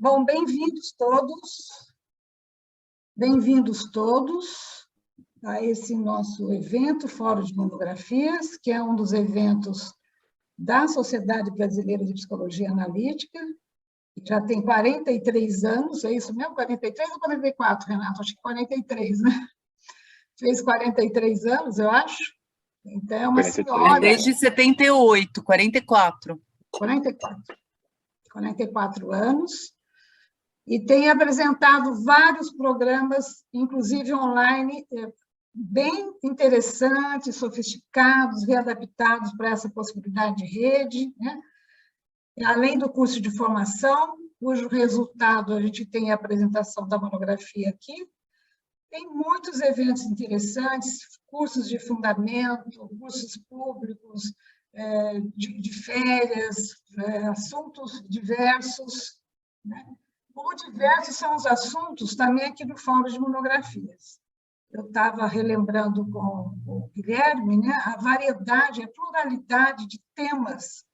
Bom, bem-vindos todos a esse nosso evento, Fórum de Monografias, que é um dos eventos da Sociedade Brasileira de Psicologia Analítica, que já tem 43 anos, é isso mesmo? 43 ou 44, Renato? Acho que 43, né? Fez 43 anos, eu acho. Então, é uma senhora... Desde 78, 44. 44 anos. E tem apresentado vários programas, inclusive online, bem interessantes, sofisticados, readaptados para essa possibilidade de rede, né? Além do curso de formação, cujo resultado a gente tem a apresentação da monografia aqui. Tem muitos eventos interessantes, cursos de fundamento, cursos públicos, de férias, assuntos diversos, né? Ou diversos são os assuntos também aqui do Fórum de Monografias. Eu estava relembrando com o Guilherme, né, a variedade, a pluralidade de temas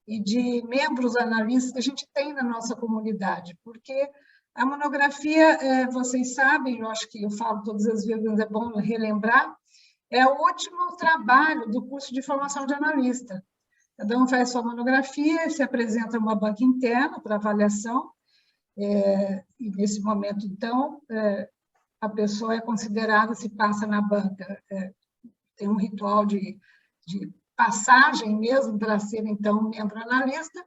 e de membros analistas que a gente tem na nossa comunidade, porque a monografia, vocês sabem, eu acho que eu falo todas as vezes, mas é bom relembrar, é o último trabalho do curso de formação de analista. Cada um faz sua monografia, se apresenta uma banca interna para avaliação, e nesse momento, então, a pessoa é considerada, se passa na banca, tem um ritual de passagem mesmo para ser, então, membro analista,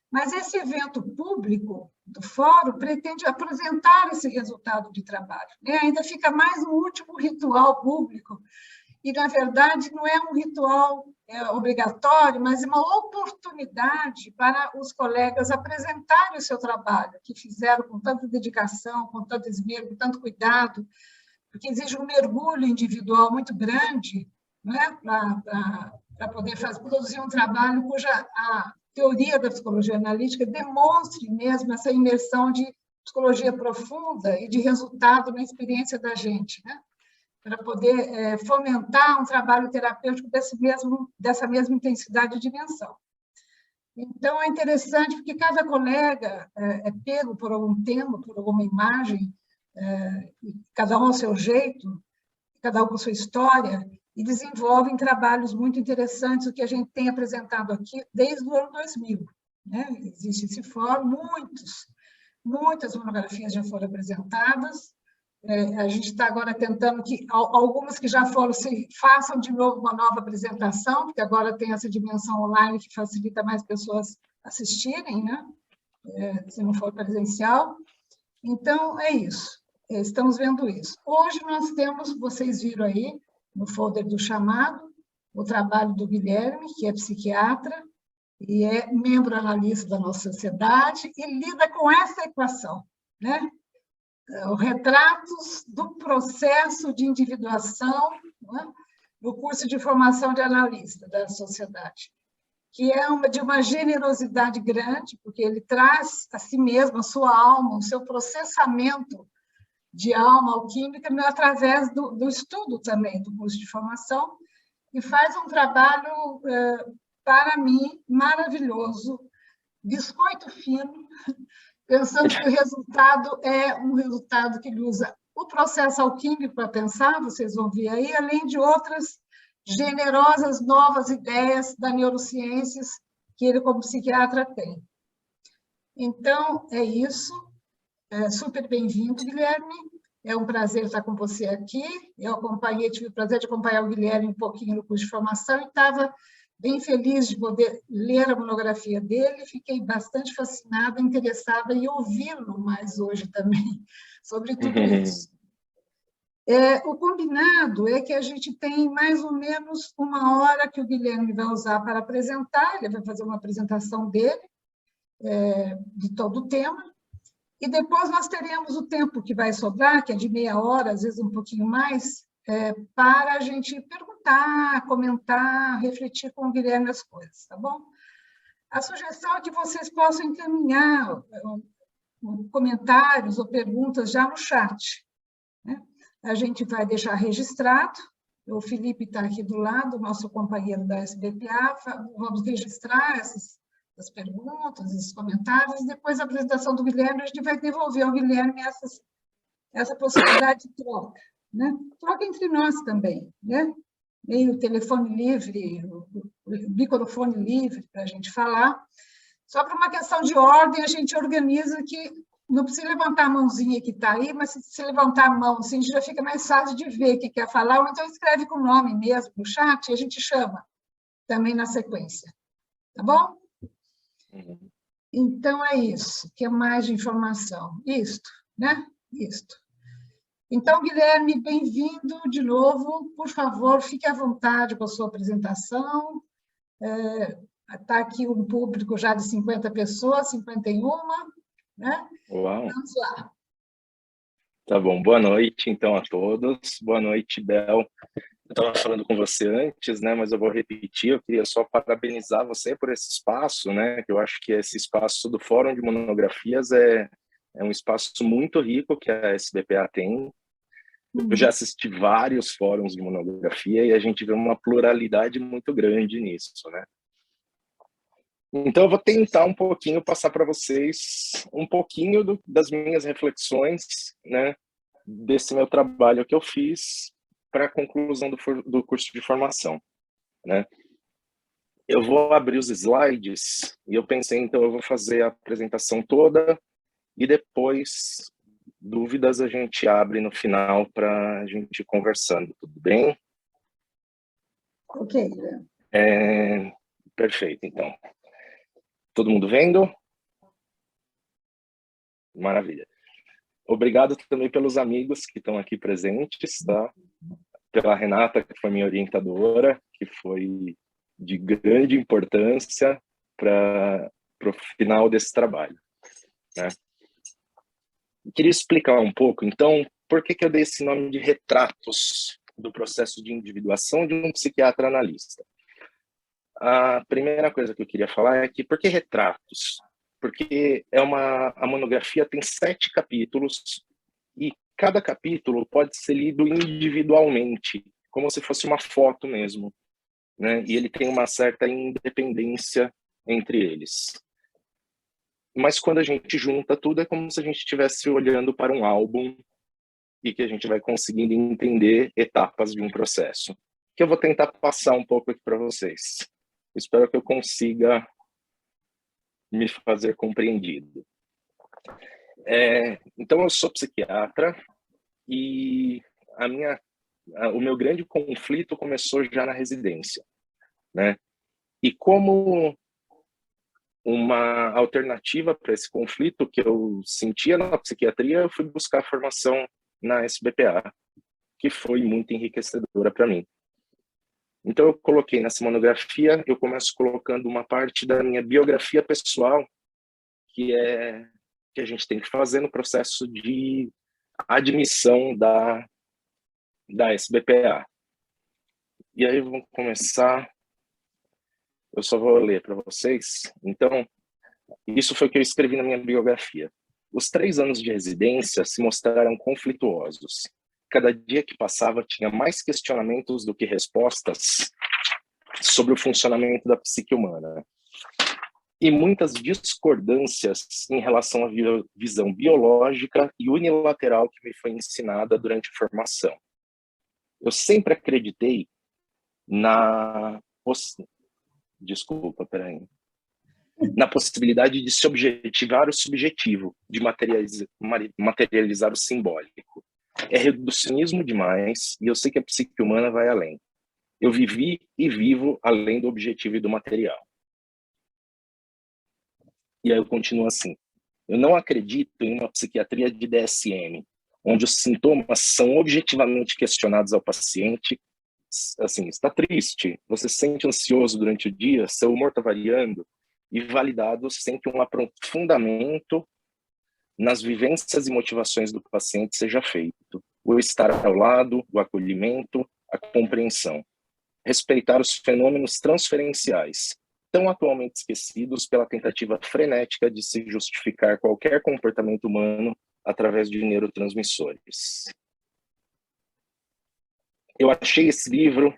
mas esse evento público do fórum pretende apresentar esse resultado de trabalho, né? Ainda fica mais um último ritual público, e, na verdade, não é um ritual obrigatório, mas uma oportunidade para os colegas apresentarem o seu trabalho, que fizeram com tanta dedicação, com tanto esmero, com tanto cuidado, porque exige um mergulho individual muito grande, né, para poder produzir um trabalho cuja a teoria da psicologia analítica demonstre mesmo essa imersão de psicologia profunda e de resultado na experiência da gente, né? Para poder fomentar um trabalho terapêutico dessa mesma intensidade e dimensão. Então, é interessante porque cada colega é pego por algum tema, por alguma imagem, cada um ao seu jeito, cada um com sua história, e desenvolvem trabalhos muito interessantes, o que a gente tem apresentado aqui desde o ano 2000. Né? Existe esse fórum, muitas monografias já foram apresentadas. A gente está agora tentando que algumas que já foram se façam de novo uma nova apresentação, porque agora tem essa dimensão online que facilita mais pessoas assistirem, né? Se não for presencial. Então, é isso. Estamos vendo isso. Hoje nós temos, vocês viram aí, no folder do chamado, o trabalho do Guilherme, que é psiquiatra, e é membro analista da nossa sociedade, e lida com essa equação, né? Os retratos do processo de individuação, né, do curso de formação de analista da sociedade, que é de uma generosidade grande, porque ele traz a si mesmo, a sua alma, o seu processamento de alma alquímica, através do estudo também do curso de formação, e faz um trabalho, para mim, maravilhoso, biscoito fino, pensando que o resultado é um resultado que ele usa o processo alquímico para pensar, vocês vão ver aí, além de outras generosas novas ideias da neurociências que ele, como psiquiatra, tem. Então, é isso. Super bem-vindo, Guilherme. É um prazer estar com você aqui. Eu tive o prazer de acompanhar o Guilherme um pouquinho no curso de formação e estava bem feliz de poder ler a monografia dele, fiquei bastante fascinada, interessada em ouvi-lo mais hoje também, sobre tudo isso. O combinado é que a gente tem mais ou menos 1 hora que o Guilherme vai usar para apresentar, ele vai fazer uma apresentação dele, de todo o tema, e depois nós teremos o tempo que vai sobrar, que é de meia hora, às vezes um pouquinho mais, para a gente perguntar, comentar, refletir com o Guilherme as coisas, tá bom? A sugestão é que vocês possam encaminhar comentários ou perguntas já no chat, né? A gente vai deixar registrado, o Felipe está aqui do lado, nosso companheiro da SBPA, vamos registrar das perguntas, dos comentários. Depois da apresentação do Guilherme, a gente vai devolver ao Guilherme essa possibilidade de troca, né? Troca entre nós também, né? Meio telefone livre, o microfone livre para a gente falar. Só para uma questão de ordem, a gente organiza que não precisa levantar a mãozinha que está aí, mas se levantar a mão, assim, já fica mais fácil de ver o que quer falar, ou então escreve com o nome mesmo no chat e a gente chama também na sequência. Tá bom? Então, é isso. O que mais de informação? Isto, né? Isto. Então, Guilherme, bem-vindo de novo. Por favor, fique à vontade com a sua apresentação. Está aqui um público já de 50 pessoas, 51, né? Uau! Vamos lá. Tá bom, boa noite, então, a todos. Boa noite, Bel. Eu estava falando com você antes, né, mas eu vou repetir, eu queria só parabenizar você por esse espaço, né, que eu acho que esse espaço do Fórum de Monografias é um espaço muito rico que a SBPA tem. Eu já assisti vários fóruns de monografia e a gente vê uma pluralidade muito grande nisso, né. Então, eu vou tentar um pouquinho passar para vocês um pouquinho das minhas reflexões, né, desse meu trabalho que eu fiz para a conclusão do curso de formação, né. Eu vou abrir os slides e eu pensei, então, eu vou fazer a apresentação toda e depois, dúvidas a gente abre no final para a gente ir conversando, tudo bem? Ok. Perfeito, então. Todo mundo vendo? Maravilha. Obrigado também pelos amigos que estão aqui presentes, tá? Pela Renata, que foi minha orientadora, que foi de grande importância para o final desse trabalho, né? Eu queria explicar um pouco, então, por que eu dei esse nome de retratos do processo de individuação de um psiquiatra analista. A primeira coisa que eu queria falar é que, por que retratos? Porque a monografia tem 7 capítulos e cada capítulo pode ser lido individualmente, como se fosse uma foto mesmo, né? E ele tem uma certa independência entre eles. Mas quando a gente junta tudo, é como se a gente estivesse olhando para um álbum e que a gente vai conseguindo entender etapas de um processo, que eu vou tentar passar um pouco aqui para vocês. Espero que eu consiga me fazer compreendido. Então, eu sou psiquiatra e o meu grande conflito começou já na residência, né? E como uma alternativa para esse conflito que eu sentia na psiquiatria, eu fui buscar formação na SBPA, que foi muito enriquecedora para mim. Então, eu coloquei nessa monografia, eu começo colocando uma parte da minha biografia pessoal, que a gente tem que fazer no processo de admissão da SBPA. E aí, vamos começar. Eu só vou ler para vocês. Então, isso foi o que eu escrevi na minha biografia. Os 3 anos de residência se mostraram conflituosos. Cada dia que passava tinha mais questionamentos do que respostas sobre o funcionamento da psique humana. E muitas discordâncias em relação à visão biológica e unilateral que me foi ensinada durante a formação. Eu sempre acreditei na possibilidade de se objetivar o subjetivo, de materializar o simbólico. É reducionismo demais, e eu sei que a psique humana vai além. Eu vivi e vivo além do objetivo e do material. E aí eu continuo assim. Eu não acredito em uma psiquiatria de DSM, onde os sintomas são objetivamente questionados ao paciente. Assim, está triste, você se sente ansioso durante o dia, seu humor está variando, e validado sem que um aprofundamento nas vivências e motivações do paciente seja feito. O estar ao lado, o acolhimento, a compreensão. Respeitar os fenômenos transferenciais, tão atualmente esquecidos pela tentativa frenética de se justificar qualquer comportamento humano através de neurotransmissores. Eu achei esse livro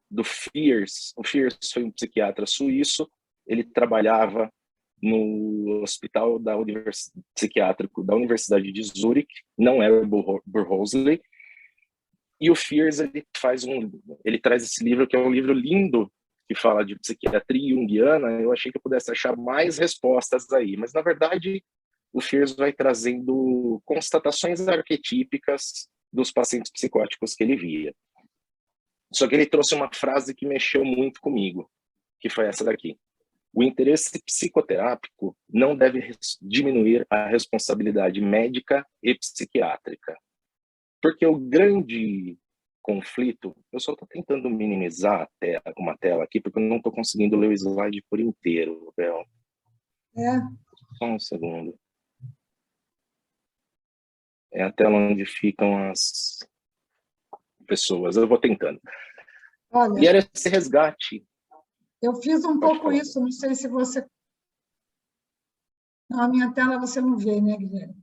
do Fiers. O Fiers foi um psiquiatra suíço. ele trabalhava no hospital psiquiátrico da Universidade de Zurique, não era Burroughs. E o Fears, ele traz esse livro, que é um livro lindo, que fala de psiquiatria junguiana. Eu achei que eu pudesse achar mais respostas aí, mas, na verdade, o Fears vai trazendo constatações arquetípicas dos pacientes psicóticos que ele via. Só que ele trouxe uma frase que mexeu muito comigo, que foi essa daqui: o interesse psicoterápico não deve diminuir a responsabilidade médica e psiquiátrica. Porque o grande conflito... Eu só estou tentando minimizar uma tela aqui, porque eu não estou conseguindo ler o slide por inteiro, Bel. Só um segundo. É a tela onde ficam as pessoas. Eu vou tentando. Olha, E era esse resgate. eu fiz um pouco isso, não sei se você... Não, a minha tela você não vê, né, Guilherme?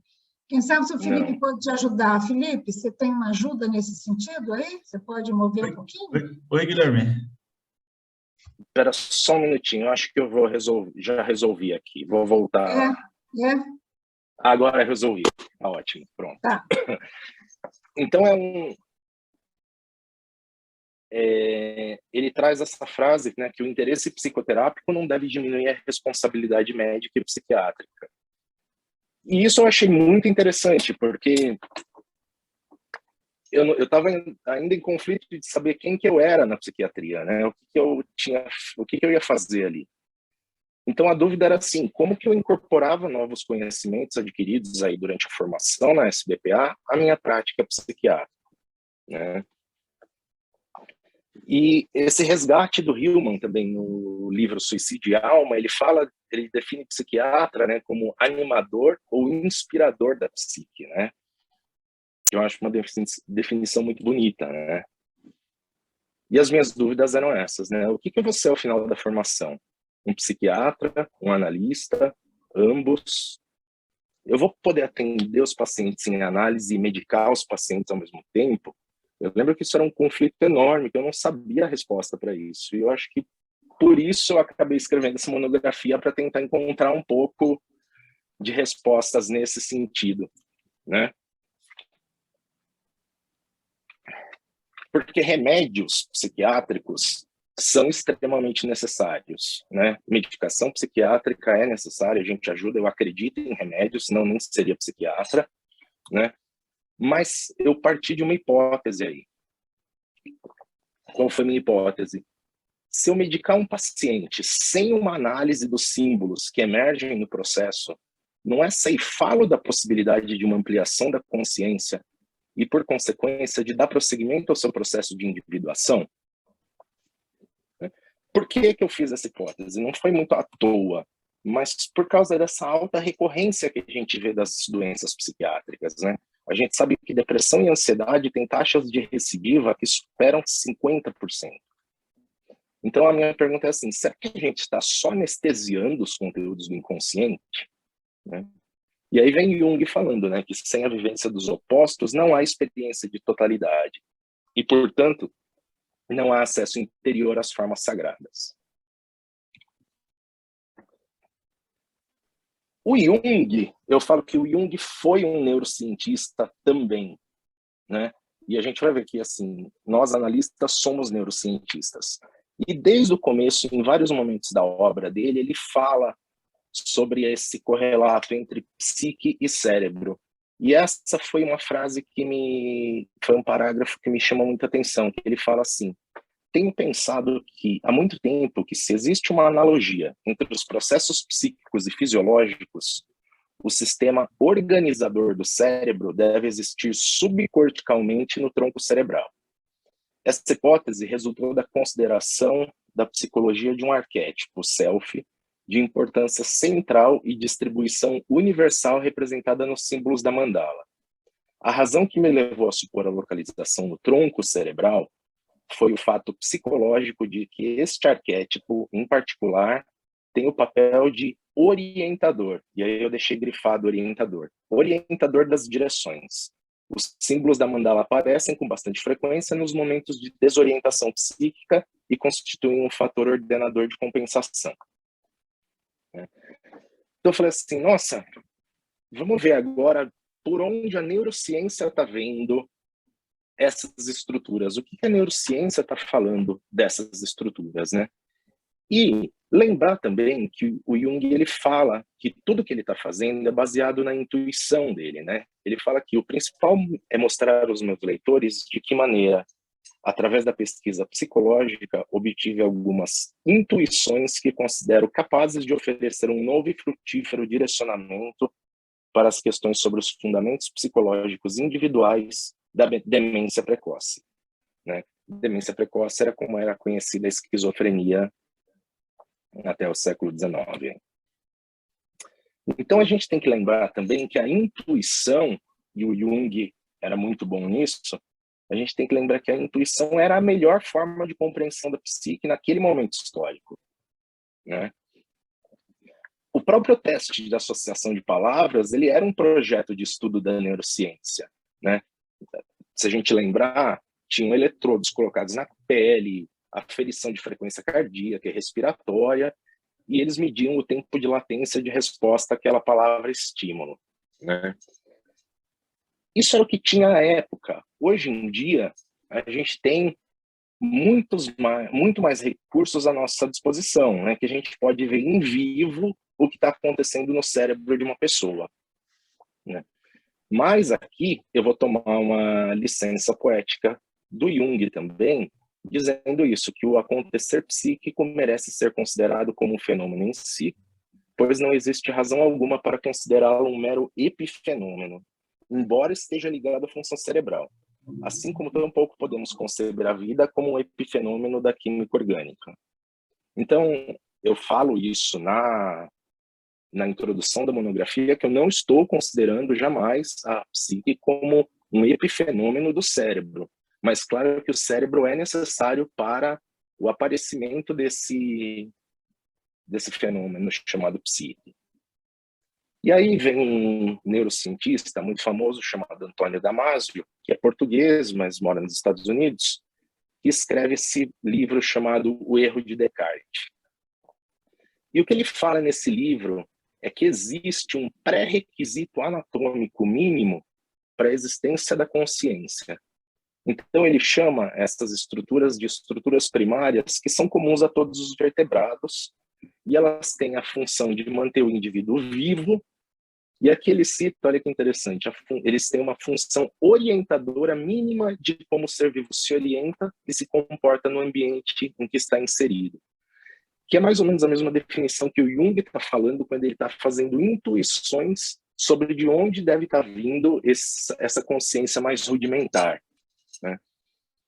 Quem sabe se o Felipe pode te ajudar. Felipe, você tem uma ajuda nesse sentido aí? Você pode mover um pouquinho? Oi, Guilherme. Espera só um minutinho, eu acho que eu vou resolver. Já resolvi aqui. Vou voltar. Agora resolvi. Tá ótimo, pronto. Tá. Então ele traz essa frase, né, que o interesse psicoterápico não deve diminuir a responsabilidade médica e psiquiátrica. E isso eu achei muito interessante, porque eu estava ainda em conflito de saber quem que eu era na psiquiatria, né? O que eu ia fazer ali. Então a dúvida era assim: como que eu incorporava novos conhecimentos adquiridos aí durante a formação na SBPA à minha prática psiquiátrica, né? E esse resgate do Hillman também no livro Suicídio e Alma, ele define psiquiatra, né, como animador ou inspirador da psique, né? Eu acho uma definição muito bonita, né? E as minhas dúvidas eram essas, né? O que eu vou ser ao final da formação? Um psiquiatra, um analista, ambos? Eu vou poder atender os pacientes em análise e medicar os pacientes ao mesmo tempo? Eu lembro que isso era um conflito enorme, que eu não sabia a resposta para isso. E eu acho que por isso eu acabei escrevendo essa monografia, para tentar encontrar um pouco de respostas nesse sentido, né? Porque remédios psiquiátricos são extremamente necessários, né? Medicação psiquiátrica é necessária, a gente ajuda, eu acredito em remédios, senão nem seria psiquiatra, né? Mas eu parti de uma hipótese aí. Qual foi a minha hipótese? Se eu medicar um paciente sem uma análise dos símbolos que emergem no processo, não é ceifá-lo da possibilidade de uma ampliação da consciência e, por consequência, de dar prosseguimento ao seu processo de individuação? Por que eu fiz essa hipótese? Não foi muito à toa, mas por causa dessa alta recorrência que a gente vê das doenças psiquiátricas, né? A gente sabe que depressão e ansiedade têm taxas de recidiva que superam 50%. Então, a minha pergunta é assim: será que a gente está só anestesiando os conteúdos do inconsciente? Né? E aí vem Jung falando, né, que sem a vivência dos opostos não há experiência de totalidade. E, portanto, não há acesso interior às formas sagradas. O Jung, eu falo que o Jung foi um neurocientista também, né? E a gente vai ver que, assim, nós analistas somos neurocientistas. E desde o começo, em vários momentos da obra dele, ele fala sobre esse correlato entre psique e cérebro. E essa foi uma frase foi um parágrafo que me chamou muita atenção, que ele fala assim: tenho pensado que há muito tempo que, se existe uma analogia entre os processos psíquicos e fisiológicos, o sistema organizador do cérebro deve existir subcorticalmente no tronco cerebral. Essa hipótese resultou da consideração da psicologia de um arquétipo, self, de importância central e distribuição universal representada nos símbolos da mandala. A razão que me levou a supor a localização no tronco cerebral foi o fato psicológico de que este arquétipo, em particular, tem o papel de orientador. E aí eu deixei grifado orientador. Orientador das direções. Os símbolos da mandala aparecem com bastante frequência nos momentos de desorientação psíquica e constituem um fator ordenador de compensação. Então eu falei assim, nossa, vamos ver agora por onde a neurociência está vendo essas estruturas. O que a neurociência está falando dessas estruturas, né? E lembrar também que o Jung, ele fala que tudo que ele está fazendo é baseado na intuição dele, né? Ele fala que o principal é mostrar aos meus leitores de que maneira, através da pesquisa psicológica, obtive algumas intuições que considero capazes de oferecer um novo e frutífero direcionamento para as questões sobre os fundamentos psicológicos individuais da demência precoce, né? Demência precoce era como era conhecida a esquizofrenia até o século XIX. Então a gente tem que lembrar também que a intuição, e o Jung era muito bom nisso, a gente tem que lembrar que a intuição era a melhor forma de compreensão da psique naquele momento histórico, né? O próprio teste de associação de palavras, ele era um projeto de estudo da neurociência, né? Se a gente lembrar, tinham eletrodos colocados na pele, aferição de frequência cardíaca e respiratória, e eles mediam o tempo de latência de resposta àquela palavra estímulo, né? Isso era o que tinha à época. Hoje em dia, a gente tem muito mais recursos à nossa disposição, né? Que a gente pode ver em vivo o que está acontecendo no cérebro de uma pessoa, né? Mas aqui eu vou tomar uma licença poética do Jung também, dizendo isso, que o acontecer psíquico merece ser considerado como um fenômeno em si, pois não existe razão alguma para considerá-lo um mero epifenômeno, embora esteja ligado à função cerebral. Assim como tampouco podemos conceber a vida como um epifenômeno da química orgânica. Então, eu falo isso na introdução da monografia, que eu não estou considerando jamais a psique como um epifenômeno do cérebro. Mas claro que o cérebro é necessário para o aparecimento desse fenômeno chamado psique. E aí vem um neurocientista muito famoso chamado Antônio Damasio, que é português, mas mora nos Estados Unidos, que escreve esse livro chamado O Erro de Descartes. E o que ele fala nesse livro é que existe um pré-requisito anatômico mínimo para a existência da consciência. Então ele chama essas estruturas de estruturas primárias que são comuns a todos os vertebrados, e elas têm a função de manter o indivíduo vivo. E aqui ele cita, olha que interessante, eles têm uma função orientadora mínima de como o ser vivo se orienta e se comporta no ambiente em que está inserido. Que é mais ou menos a mesma definição que o Jung está falando quando ele está fazendo intuições sobre de onde deve estar vindo essa consciência mais rudimentar, né?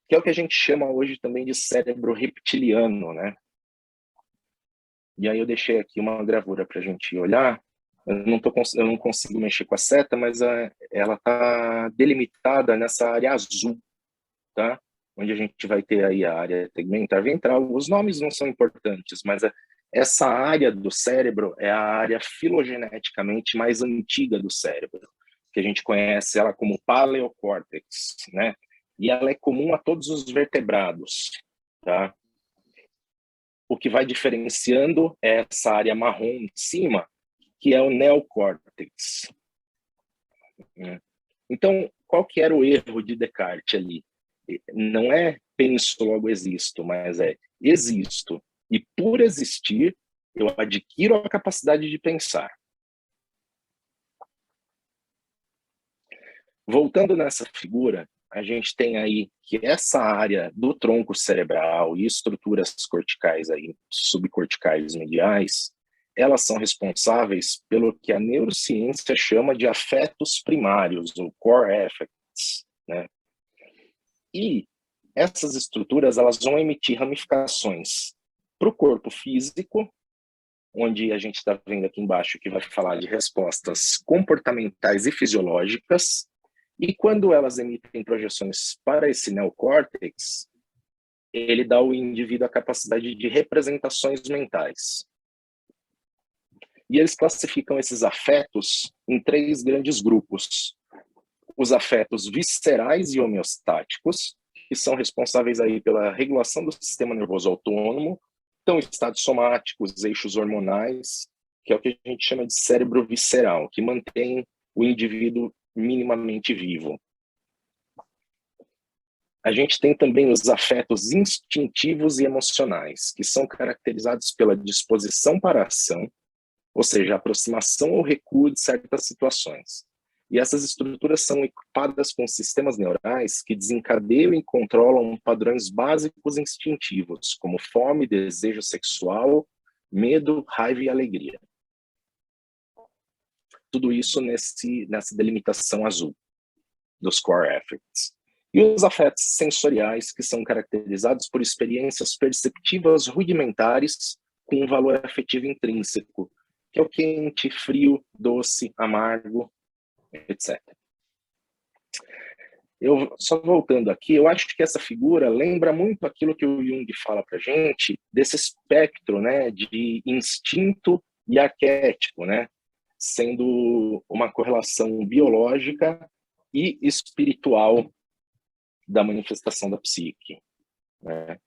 Que é o que a gente chama hoje também de cérebro reptiliano, né? E aí eu deixei aqui uma gravura para a gente olhar. Eu não consigo mexer com a seta, mas ela está delimitada nessa área azul, tá? Onde a gente vai ter aí a área tegmentar ventral. Os nomes não são importantes, mas essa área do cérebro é a área filogeneticamente mais antiga do cérebro, que a gente conhece ela como paleocórtex, né? E ela é comum a todos os vertebrados, tá? O que vai diferenciando é essa área marrom em cima, que é o neocórtex. Então, qual que era o erro de Descartes ali? Não é penso, logo existo, mas é existo. E por existir, eu adquiro a capacidade de pensar. Voltando nessa figura, a gente tem aí que essa área do tronco cerebral e estruturas corticais aí, subcorticais mediais, elas são responsáveis pelo que a neurociência chama de afetos primários, ou core affects, né? E essas estruturas, elas vão emitir ramificações para o corpo físico, onde a gente está vendo aqui embaixo que vai falar de respostas comportamentais e fisiológicas, e quando elas emitem projeções para esse neocórtex, ele dá ao indivíduo a capacidade de representações mentais. E eles classificam esses afetos em 3 grandes grupos. Os afetos viscerais e homeostáticos, que são responsáveis aí pela regulação do sistema nervoso autônomo, então estados somáticos, eixos hormonais, que é o que a gente chama de cérebro visceral, que mantém o indivíduo minimamente vivo. A gente tem também os afetos instintivos e emocionais, que são caracterizados pela disposição para a ação, ou seja, a aproximação ou recuo de certas situações. E essas estruturas são equipadas com sistemas neurais que desencadeiam e controlam padrões básicos instintivos, como fome, desejo sexual, medo, raiva e alegria. Tudo isso nessa delimitação azul dos core affects. E os afetos sensoriais, que são caracterizados por experiências perceptivas rudimentares com um valor afetivo intrínseco, que é o quente, frio, doce, amargo, etc. Eu só voltando aqui, eu acho que essa figura lembra muito aquilo que o Jung fala para gente desse espectro, né, de instinto e arquétipo, né, sendo uma correlação biológica e espiritual da manifestação da psique, né?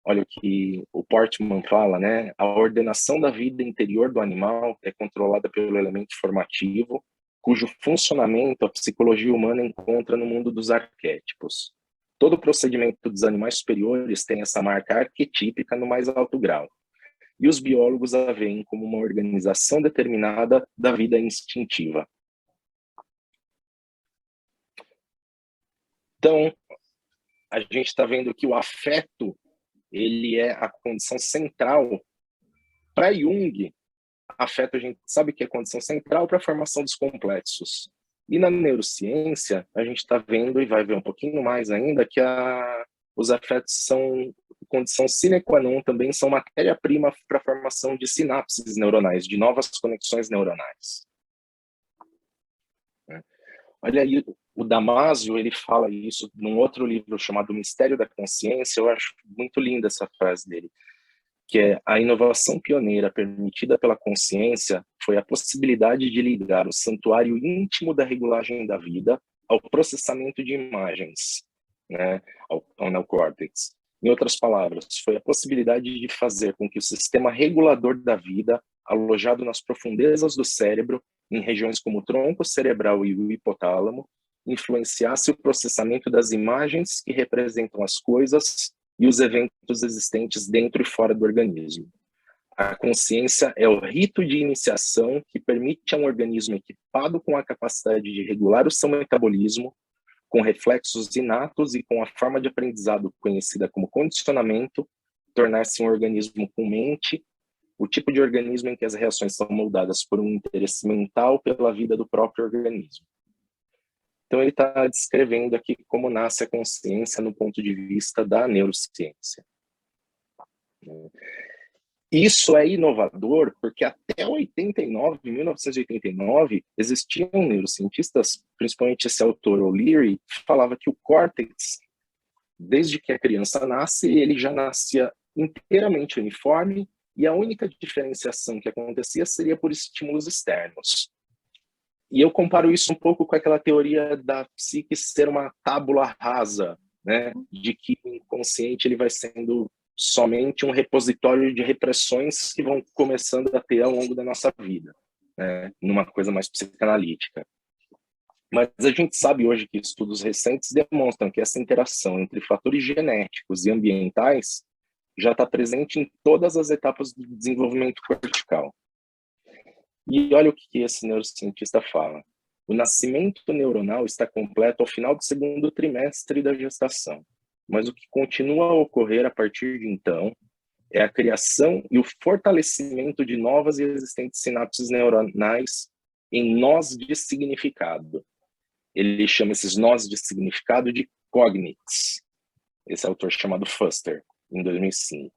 Olha o que o Portman fala, né? A ordenação da vida interior do animal é controlada pelo elemento formativo, cujo funcionamento a psicologia humana encontra no mundo dos arquétipos. Todo procedimento dos animais superiores tem essa marca arquetípica no mais alto grau. E os biólogos a veem como uma organização determinada da vida instintiva. Então, a gente está vendo que o afeto, ele é a condição central. Para Jung, afeto a gente sabe que é a condição central para a formação dos complexos. E na neurociência, a gente está vendo, e vai ver um pouquinho mais ainda, que os afetos são condição sine qua non, também são matéria-prima para a formação de sinapses neuronais, de novas conexões neuronais. Olha aí, o Damasio, ele fala isso num outro livro chamado O Mistério da Consciência. Eu acho muito linda essa frase dele, que é: a inovação pioneira permitida pela consciência foi a possibilidade de ligar o santuário íntimo da regulagem da vida ao processamento de imagens, né, ao neocórtex. Em outras palavras, foi a possibilidade de fazer com que o sistema regulador da vida, alojado nas profundezas do cérebro, em regiões como o tronco cerebral e o hipotálamo, influenciasse o processamento das imagens que representam as coisas e os eventos existentes dentro e fora do organismo. A consciência é o rito de iniciação que permite a um organismo equipado com a capacidade de regular o seu metabolismo, com reflexos inatos e com a forma de aprendizado conhecida como condicionamento, tornar-se um organismo com mente, o tipo de organismo em que as reações são moldadas por um interesse mental pela vida do próprio organismo. Então, ele está descrevendo aqui como nasce a consciência no ponto de vista da neurociência. Isso é inovador porque até 1989, existiam neurocientistas, principalmente esse autor O'Leary, que falava que o córtex, desde que a criança nasce, ele já nascia inteiramente uniforme e a única diferenciação que acontecia seria por estímulos externos. E eu comparo isso um pouco com aquela teoria da psique ser uma tábula rasa, né? De que o inconsciente ele vai sendo somente um repositório de repressões que vão começando a ter ao longo da nossa vida, né? Numa coisa mais psicanalítica. Mas a gente sabe hoje que estudos recentes demonstram que essa interação entre fatores genéticos e ambientais já está presente em todas as etapas do desenvolvimento cortical. E olha o que esse neurocientista fala. O nascimento neuronal está completo ao final do segundo trimestre da gestação, mas o que continua a ocorrer a partir de então é a criação e o fortalecimento de novas e existentes sinapses neuronais em nós de significado. Ele chama esses nós de significado de cognates. Esse autor chamado Fuster, em 2005.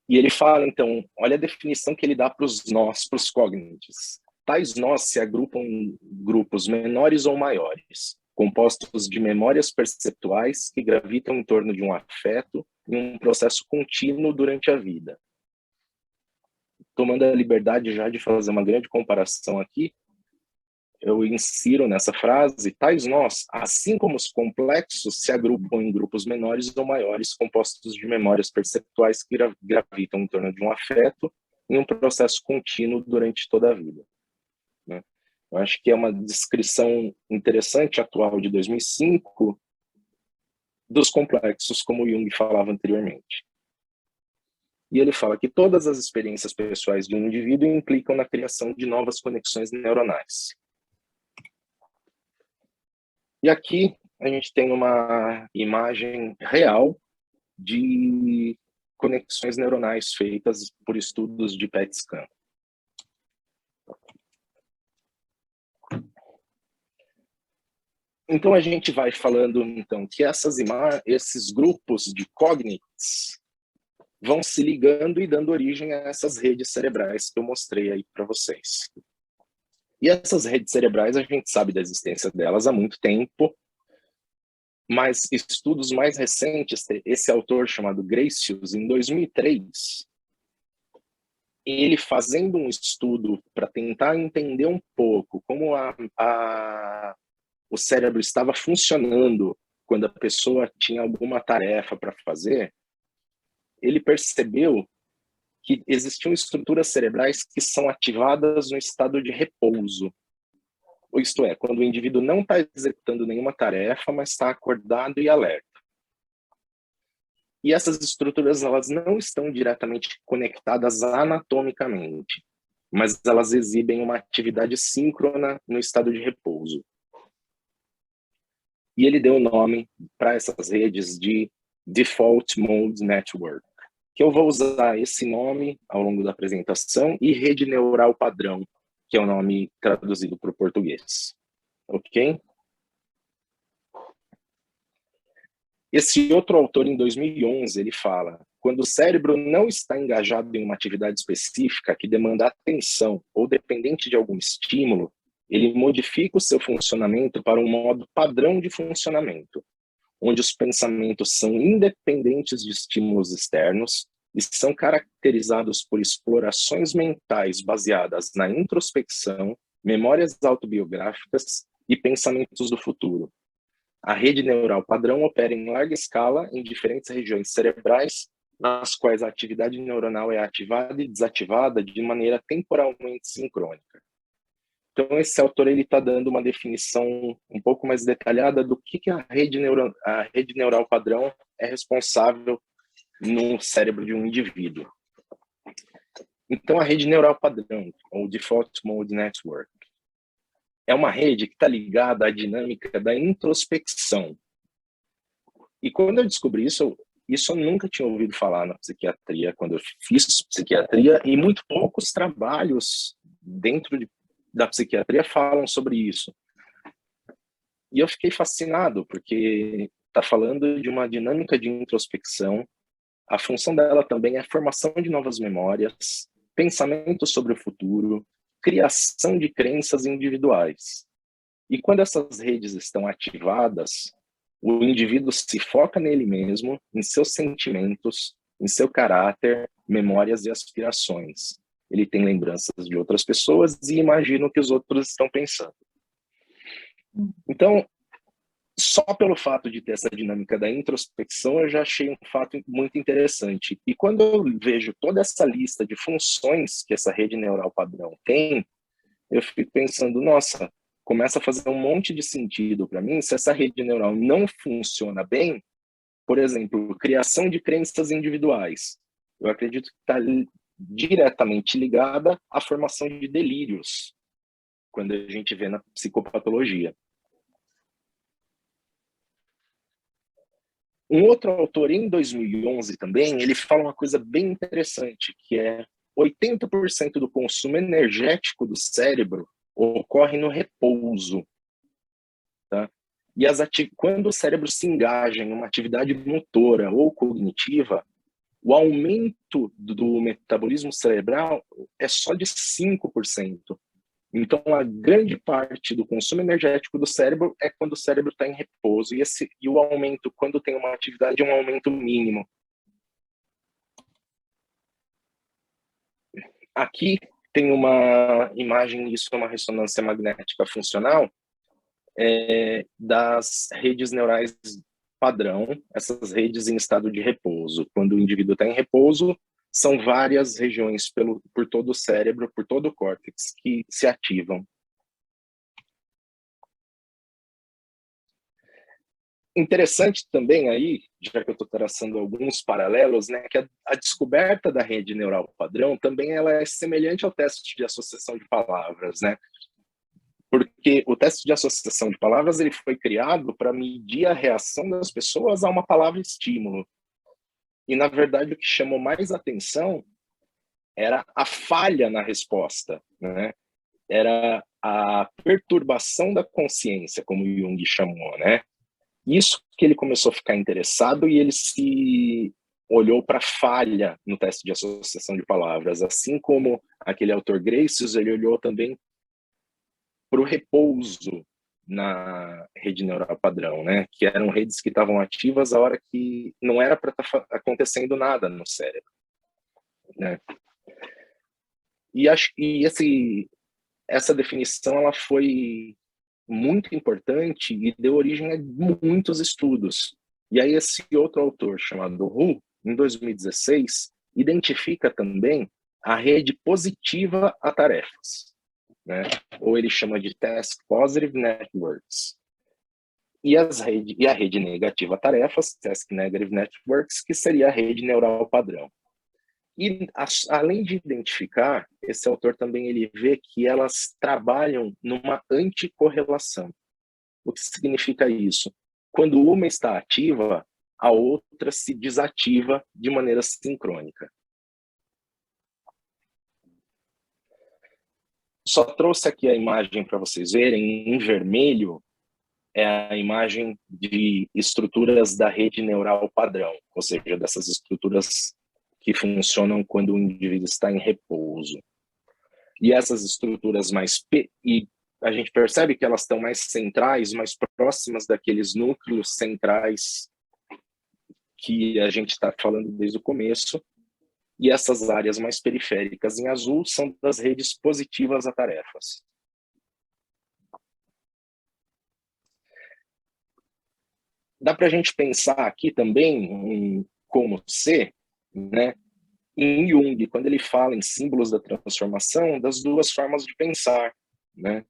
E ele fala, então, olha a definição que ele dá para os nós, para os cognates. Tais nós se agrupam em grupos menores ou maiores, compostos de memórias perceptuais que gravitam em torno de um afeto em um processo contínuo durante a vida. Tomando a liberdade já de fazer uma grande comparação aqui, eu insiro nessa frase: tais nós, assim como os complexos, se agrupam em grupos menores ou maiores, compostos de memórias perceptuais que gravitam em torno de um afeto em um processo contínuo durante toda a vida, né? Eu acho que é uma descrição interessante, atual, de 2005, dos complexos, como o Jung falava anteriormente. E ele fala que todas as experiências pessoais de um indivíduo implicam na criação de novas conexões neuronais. E aqui a gente tem uma imagem real de conexões neuronais feitas por estudos de PET scan. Então a gente vai falando então que esses grupos de cognites vão se ligando e dando origem a essas redes cerebrais que eu mostrei aí para vocês. E essas redes cerebrais, a gente sabe da existência delas há muito tempo, mas estudos mais recentes, esse autor chamado Gracius, em 2003, ele fazendo um estudo para tentar entender um pouco como o cérebro estava funcionando quando a pessoa tinha alguma tarefa para fazer, ele percebeu que existiam estruturas cerebrais que são ativadas no estado de repouso. Isto é, quando o indivíduo não está executando nenhuma tarefa, mas está acordado e alerta. E essas estruturas, elas não estão diretamente conectadas anatomicamente, mas elas exibem uma atividade síncrona no estado de repouso. E ele deu o nome para essas redes de Default Mode Network, que eu vou usar esse nome ao longo da apresentação, e rede neural padrão, que é o nome traduzido para o português. Ok? Esse outro autor, em 2011, ele fala: quando o cérebro não está engajado em uma atividade específica que demanda atenção ou dependente de algum estímulo, ele modifica o seu funcionamento para um modo padrão de funcionamento, onde os pensamentos são independentes de estímulos externos e são caracterizados por explorações mentais baseadas na introspecção, memórias autobiográficas e pensamentos do futuro. A rede neural padrão opera em larga escala em diferentes regiões cerebrais, nas quais a atividade neuronal é ativada e desativada de maneira temporalmente sincrônica. Então, esse autor está dando uma definição um pouco mais detalhada do que a rede neural padrão é responsável no cérebro de um indivíduo. Então, a rede neural padrão, ou Default Mode Network, é uma rede que está ligada à dinâmica da introspecção. E quando eu descobri isso eu nunca tinha ouvido falar na psiquiatria, quando eu fiz psiquiatria, e muito poucos trabalhos dentro da psiquiatria falam sobre isso. E eu fiquei fascinado, porque está falando de uma dinâmica de introspecção. A função dela também é a formação de novas memórias, pensamento sobre o futuro, criação de crenças individuais. E quando essas redes estão ativadas, o indivíduo se foca nele mesmo, em seus sentimentos, em seu caráter, memórias e aspirações. Ele tem lembranças de outras pessoas e imagina o que os outros estão pensando. Então, só pelo fato de ter essa dinâmica da introspecção, eu já achei um fato muito interessante. E quando eu vejo toda essa lista de funções que essa rede neural padrão tem, eu fico pensando, nossa, começa a fazer um monte de sentido para mim se essa rede neural não funciona bem. Por exemplo, criação de crenças individuais. Eu acredito que está diretamente ligada à formação de delírios, quando a gente vê na psicopatologia. Um outro autor, em 2011 também, ele fala uma coisa bem interessante, que é 80% do consumo energético do cérebro ocorre no repouso. Tá? E quando o cérebro se engaja em uma atividade motora ou cognitiva, o aumento do metabolismo cerebral é só de 5%. Então, a grande parte do consumo energético do cérebro é quando o cérebro está em repouso. E o aumento, quando tem uma atividade, é um aumento mínimo. Aqui tem uma imagem, isso é uma ressonância magnética funcional, das redes neurais padrão, essas redes em estado de repouso. Quando o indivíduo está em repouso, são várias regiões por todo o cérebro, por todo o córtex, que se ativam. Interessante também aí, já que eu estou traçando alguns paralelos, né, que a descoberta da rede neural padrão também ela é semelhante ao teste de associação de palavras, né? Porque o teste de associação de palavras ele foi criado para medir a reação das pessoas a uma palavra estímulo. E, na verdade, o que chamou mais atenção era a falha na resposta, né? Era a perturbação da consciência, como Jung chamou, né? Isso que ele começou a ficar interessado e ele se olhou para a falha no teste de associação de palavras, assim como aquele autor Gracius, ele olhou também para o repouso na rede neural padrão, né? Que eram redes que estavam ativas a hora que não era para estar acontecendo nada no cérebro, né? E essa definição ela foi muito importante e deu origem a muitos estudos. E aí esse outro autor chamado Hu, em 2016, identifica também a rede positiva a tarefas, né? Ou ele chama de Task Positive Networks. E a rede negativa a tarefas, Task Negative Networks, que seria a rede neural padrão. E, além de identificar, esse autor também ele vê que elas trabalham numa anticorrelação. O que significa isso? Quando uma está ativa, a outra se desativa de maneira sincrônica. Só trouxe aqui a imagem para vocês verem. Em vermelho é a imagem de estruturas da rede neural padrão, ou seja, dessas estruturas que funcionam quando o indivíduo está em repouso. E essas estruturas e a gente percebe que elas estão mais centrais, mais próximas daqueles núcleos centrais que a gente está falando desde o começo, e essas áreas mais periféricas em azul são das redes positivas a tarefas. Dá para a gente pensar aqui também em como ser, né? Em Jung, quando ele fala em símbolos da transformação, das duas formas de pensar, né?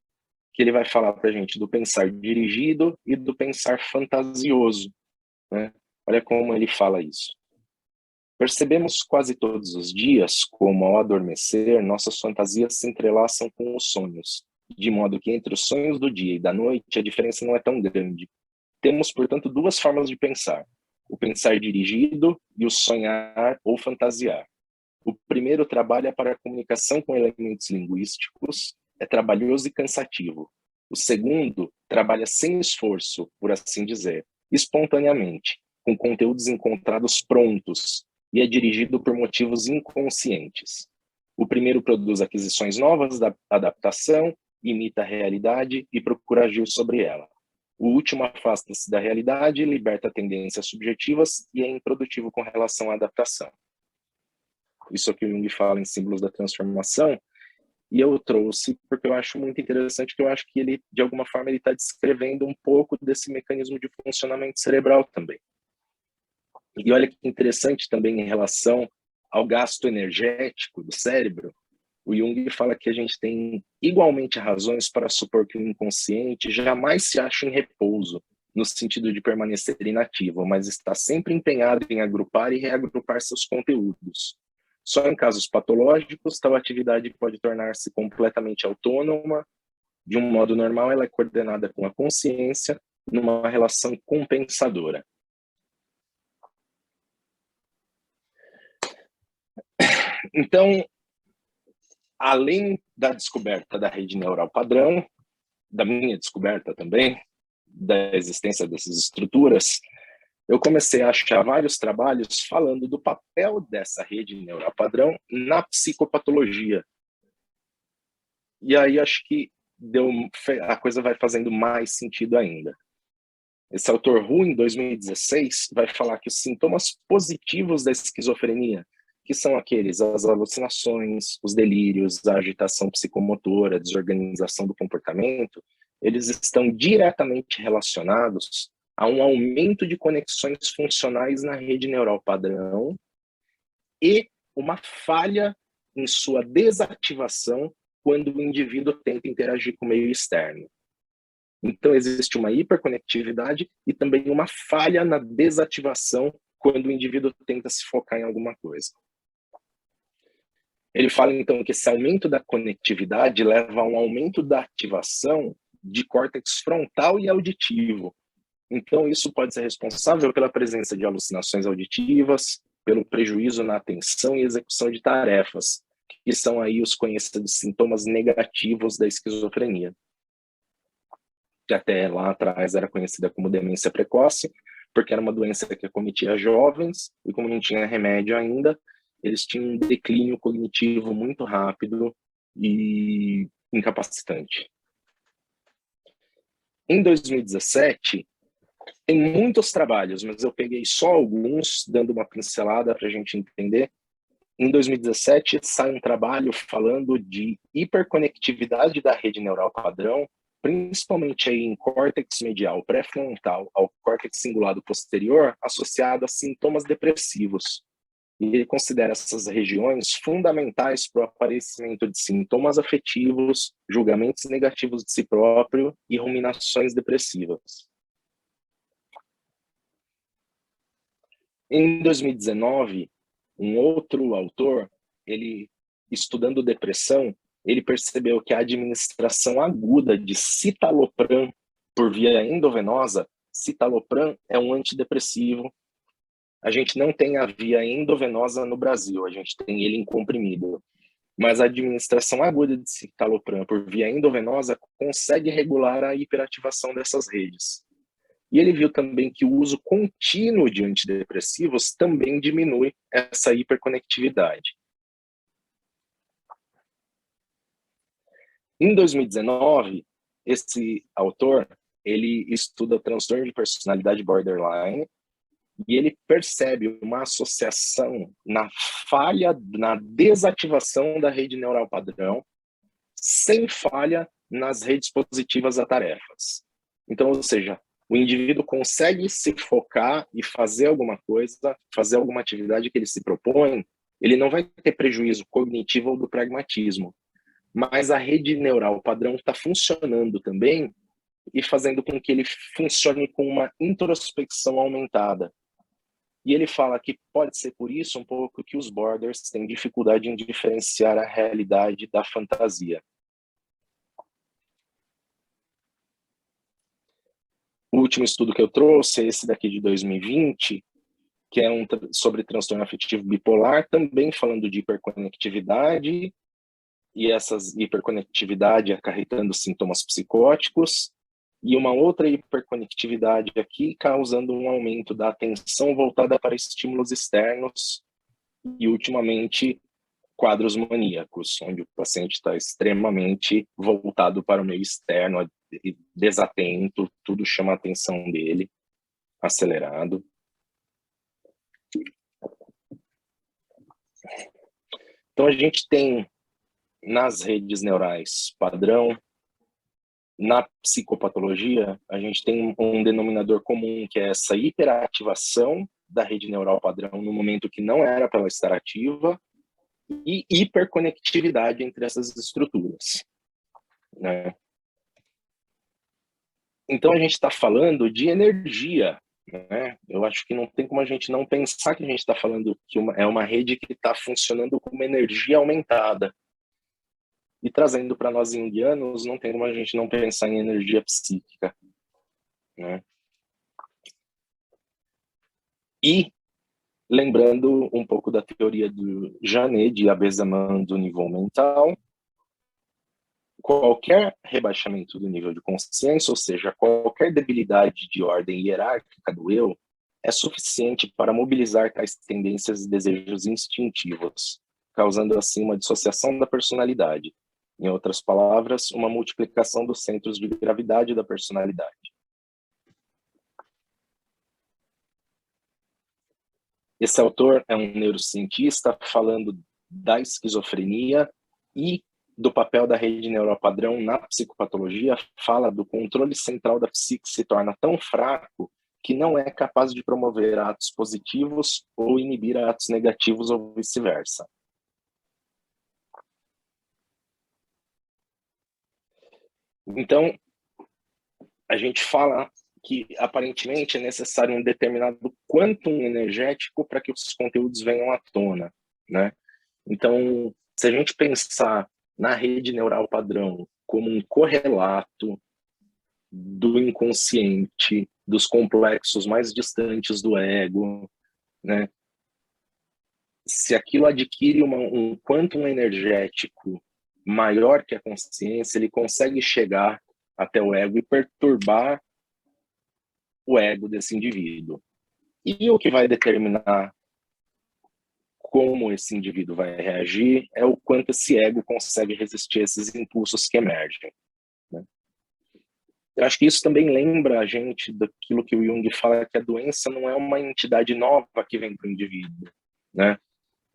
Que ele vai falar para a gente do pensar dirigido e do pensar fantasioso, né? Olha como ele fala isso. Percebemos quase todos os dias como, ao adormecer, nossas fantasias se entrelaçam com os sonhos, de modo que entre os sonhos do dia e da noite a diferença não é tão grande. Temos, portanto, duas formas de pensar: o pensar dirigido e o sonhar ou fantasiar. O primeiro trabalha para a comunicação com elementos linguísticos, é trabalhoso e cansativo. O segundo trabalha sem esforço, por assim dizer, espontaneamente, com conteúdos encontrados prontos, e é dirigido por motivos inconscientes. O primeiro produz aquisições novas da adaptação, imita a realidade e procura agir sobre ela. O último afasta-se da realidade, liberta tendências subjetivas e é improdutivo com relação à adaptação. Isso aqui o Jung fala em símbolos da transformação, e eu trouxe porque eu acho muito interessante, que eu acho que ele, de alguma forma, ele está descrevendo um pouco desse mecanismo de funcionamento cerebral também. E olha que interessante também em relação ao gasto energético do cérebro, o Jung fala que a gente tem igualmente razões para supor que o inconsciente jamais se acha em repouso, no sentido de permanecer inativo, mas está sempre empenhado em agrupar e reagrupar seus conteúdos. Só em casos patológicos, tal atividade pode tornar-se completamente autônoma. De um modo normal, ela é coordenada com a consciência numa relação compensadora. Então, além da descoberta da rede neural padrão, da minha descoberta também, da existência dessas estruturas, eu comecei a achar vários trabalhos falando do papel dessa rede neural padrão na psicopatologia. E aí acho que a coisa vai fazendo mais sentido ainda. Esse autor Hu, em 2016, vai falar que os sintomas positivos da esquizofrenia, que são as alucinações, os delírios, a agitação psicomotora, a desorganização do comportamento, eles estão diretamente relacionados a um aumento de conexões funcionais na rede neural padrão e uma falha em sua desativação quando o indivíduo tenta interagir com o meio externo. Então, existe uma hiperconectividade e também uma falha na desativação quando o indivíduo tenta se focar em alguma coisa. Ele fala, então, que esse aumento da conectividade leva a um aumento da ativação de córtex frontal e auditivo. Então, isso pode ser responsável pela presença de alucinações auditivas, pelo prejuízo na atenção e execução de tarefas, que são aí os conhecidos sintomas negativos da esquizofrenia, que até lá atrás era conhecida como demência precoce, porque era uma doença que acometia jovens, e como não tinha remédio ainda, eles tinham um declínio cognitivo muito rápido e incapacitante. Em 2017, tem muitos trabalhos, mas eu peguei só alguns, dando uma pincelada para a gente entender. Em 2017, sai um trabalho falando de hiperconectividade da rede neural padrão, principalmente aí em córtex medial pré-frontal ao córtex cingulado posterior, associado a sintomas depressivos. E ele considera essas regiões fundamentais para o aparecimento de sintomas afetivos, julgamentos negativos de si próprio e ruminações depressivas. Em 2019, um outro autor, ele estudando depressão, ele percebeu que a administração aguda de citalopram por via endovenosa, citalopram é um antidepressivo. A gente não tem a via endovenosa no Brasil, a gente tem ele em comprimido. Mas a administração aguda de citalopram por via endovenosa consegue regular a hiperativação dessas redes. E ele viu também que o uso contínuo de antidepressivos também diminui essa hiperconectividade. Em 2019, esse autor, ele estuda o transtorno de personalidade borderline e ele percebe uma associação na falha, na desativação da rede neural padrão, sem falha nas redes positivas a tarefas. Então, ou seja, o indivíduo consegue se focar e fazer alguma coisa, fazer alguma atividade que ele se propõe, ele não vai ter prejuízo cognitivo ou do pragmatismo. Mas a rede neural padrão está funcionando também e fazendo com que ele funcione com uma introspecção aumentada. E ele fala que pode ser por isso um pouco que os borders têm dificuldade em diferenciar a realidade da fantasia. O último estudo que eu trouxe é esse daqui de 2020, que é sobre transtorno afetivo bipolar, também falando de hiperconectividade, e essas hiperconectividade acarretando sintomas psicóticos, e uma outra hiperconectividade aqui causando um aumento da atenção voltada para estímulos externos e, ultimamente, quadros maníacos, onde o paciente está extremamente voltado para o meio externo, desatento, tudo chama a atenção dele, acelerado. Então, a gente tem nas redes neurais padrão, na psicopatologia, a gente tem um denominador comum, que é essa hiperativação da rede neural padrão no momento que não era para ela estar ativa e hiperconectividade entre essas estruturas, né? Então, a gente está falando de energia, né? Eu acho que não tem como a gente não pensar que a gente está falando que é uma rede que está funcionando com uma energia aumentada. E trazendo para nós junguianos, não tem como a gente não pensar em energia psíquica, né? E lembrando um pouco da teoria do Janet de Abezaman do nível mental, qualquer rebaixamento do nível de consciência, ou seja, qualquer debilidade de ordem hierárquica do eu, é suficiente para mobilizar tais tendências e desejos instintivos, causando assim uma dissociação da personalidade. Em outras palavras, uma multiplicação dos centros de gravidade da personalidade. Esse autor é um neurocientista falando da esquizofrenia e do papel da rede neural padrão na psicopatologia, fala do controle central da psique se torna tão fraco que não é capaz de promover atos positivos ou inibir atos negativos ou vice-versa. Então, a gente fala que aparentemente é necessário um determinado quantum energético para que os conteúdos venham à tona, né? Então, se a gente pensar na rede neural padrão como um correlato do inconsciente, dos complexos mais distantes do ego, né? Se aquilo adquire um quantum energético maior que a consciência, ele consegue chegar até o ego e perturbar o ego desse indivíduo. E o que vai determinar como esse indivíduo vai reagir é o quanto esse ego consegue resistir a esses impulsos que emergem, né? Eu acho que isso também lembra a gente daquilo que o Jung fala, que a doença não é uma entidade nova que vem para o indivíduo, né?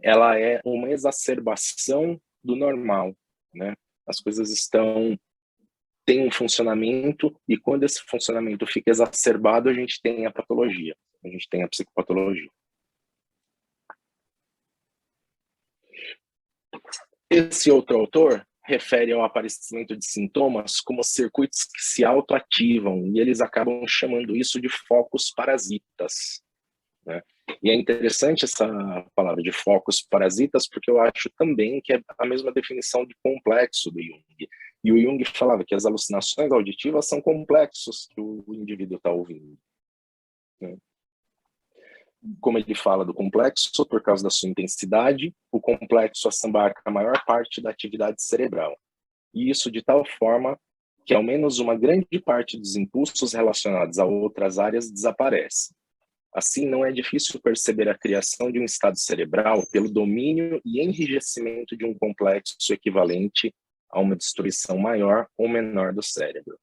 Ela é uma exacerbação do normal, né? As coisas têm um funcionamento, e quando esse funcionamento fica exacerbado, a gente tem a patologia, a gente tem a psicopatologia. Esse outro autor refere ao aparecimento de sintomas como circuitos que se autoativam, e eles acabam chamando isso de focos parasitas, né? E é interessante essa palavra de focos parasitas, porque eu acho também que é a mesma definição de complexo do Jung. E o Jung falava que as alucinações auditivas são complexos que o indivíduo está ouvindo, né? Como ele fala do complexo, por causa da sua intensidade, o complexo assambarca a maior parte da atividade cerebral. E isso de tal forma que ao menos uma grande parte dos impulsos relacionados a outras áreas desaparece. Assim, não é difícil perceber a criação de um estado cerebral pelo domínio e enrijecimento de um complexo equivalente a uma destruição maior ou menor do cérebro.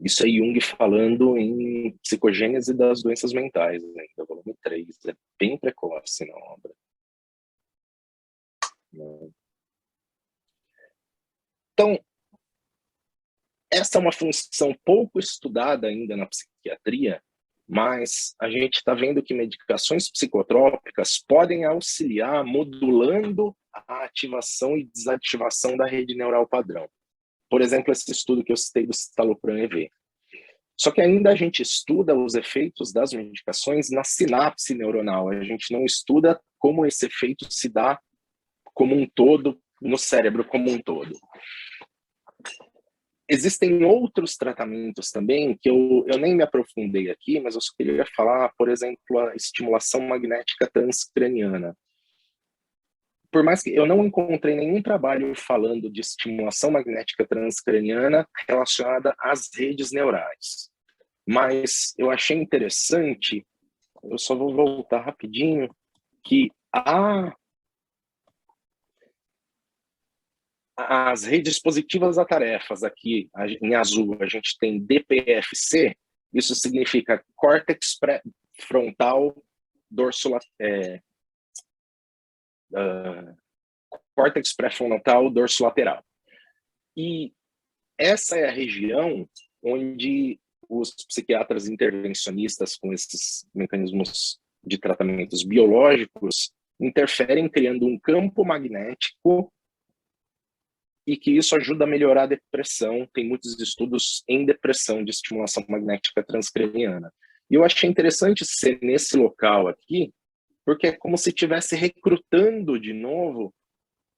Isso é Jung falando em Psicogênese das Doenças Mentais, ainda, volume 3. É bem precoce na obra. Então, essa é uma função pouco estudada ainda na psiquiatria, mas a gente está vendo que medicações psicotrópicas podem auxiliar modulando a ativação e desativação da rede neural padrão. Por exemplo, esse estudo que eu citei do citalopram EV. Só que ainda a gente estuda os efeitos das medicações na sinapse neuronal. A gente não estuda como esse efeito se dá como um todo, no cérebro como um todo. Existem outros tratamentos também, que eu nem me aprofundei aqui, mas eu só queria falar, por exemplo, a estimulação magnética transcraniana. Por mais que eu não encontrei nenhum trabalho falando de estimulação magnética transcraniana relacionada às redes neurais, mas eu achei interessante, eu só vou voltar rapidinho, que as redes positivas a tarefas, aqui em azul a gente tem DPFC, isso significa córtex pré-frontal córtex pré-frontal dorsolateral. E essa é a região onde os psiquiatras intervencionistas com esses mecanismos de tratamentos biológicos interferem criando um campo magnético e que isso ajuda a melhorar a depressão. Tem muitos estudos em depressão de estimulação magnética transcraniana. E eu achei interessante ser nesse local aqui, porque é como se estivesse recrutando de novo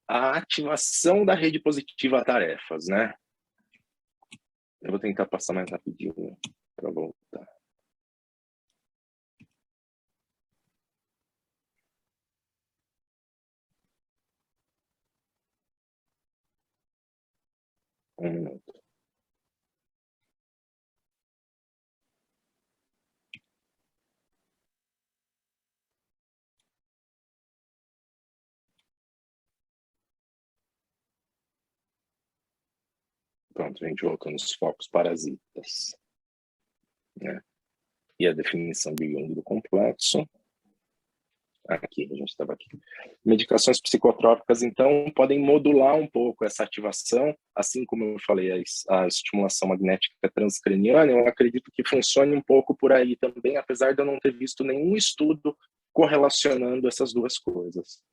a ativação da rede positiva a tarefas, né? Eu vou tentar passar mais rapidinho para voltar. Um minuto. Pronto, a gente voltou nos focos parasitas, né? E a definição de Jung do complexo. Aqui, a gente estava aqui. Medicações psicotrópicas, então, podem modular um pouco essa ativação, assim como eu falei, a estimulação magnética transcraniana, eu acredito que funcione um pouco por aí também, apesar de eu não ter visto nenhum estudo correlacionando essas duas coisas.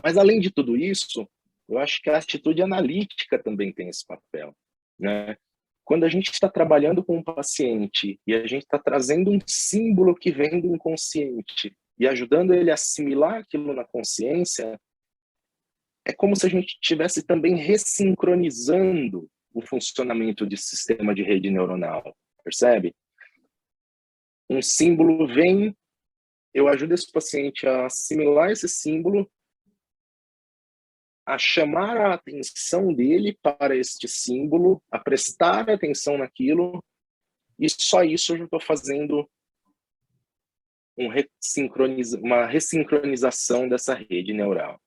Mas, além de tudo isso, eu acho que a atitude analítica também tem esse papel, né? Quando a gente está trabalhando com um paciente e a gente está trazendo um símbolo que vem do inconsciente e ajudando ele a assimilar aquilo na consciência, é como se a gente estivesse também ressincronizando o funcionamento de sistema de rede neuronal, percebe? Um símbolo vem, eu ajudo esse paciente a assimilar esse símbolo, a chamar a atenção dele para este símbolo, a prestar atenção naquilo, e só isso eu já estou fazendo uma ressincronização dessa rede neural.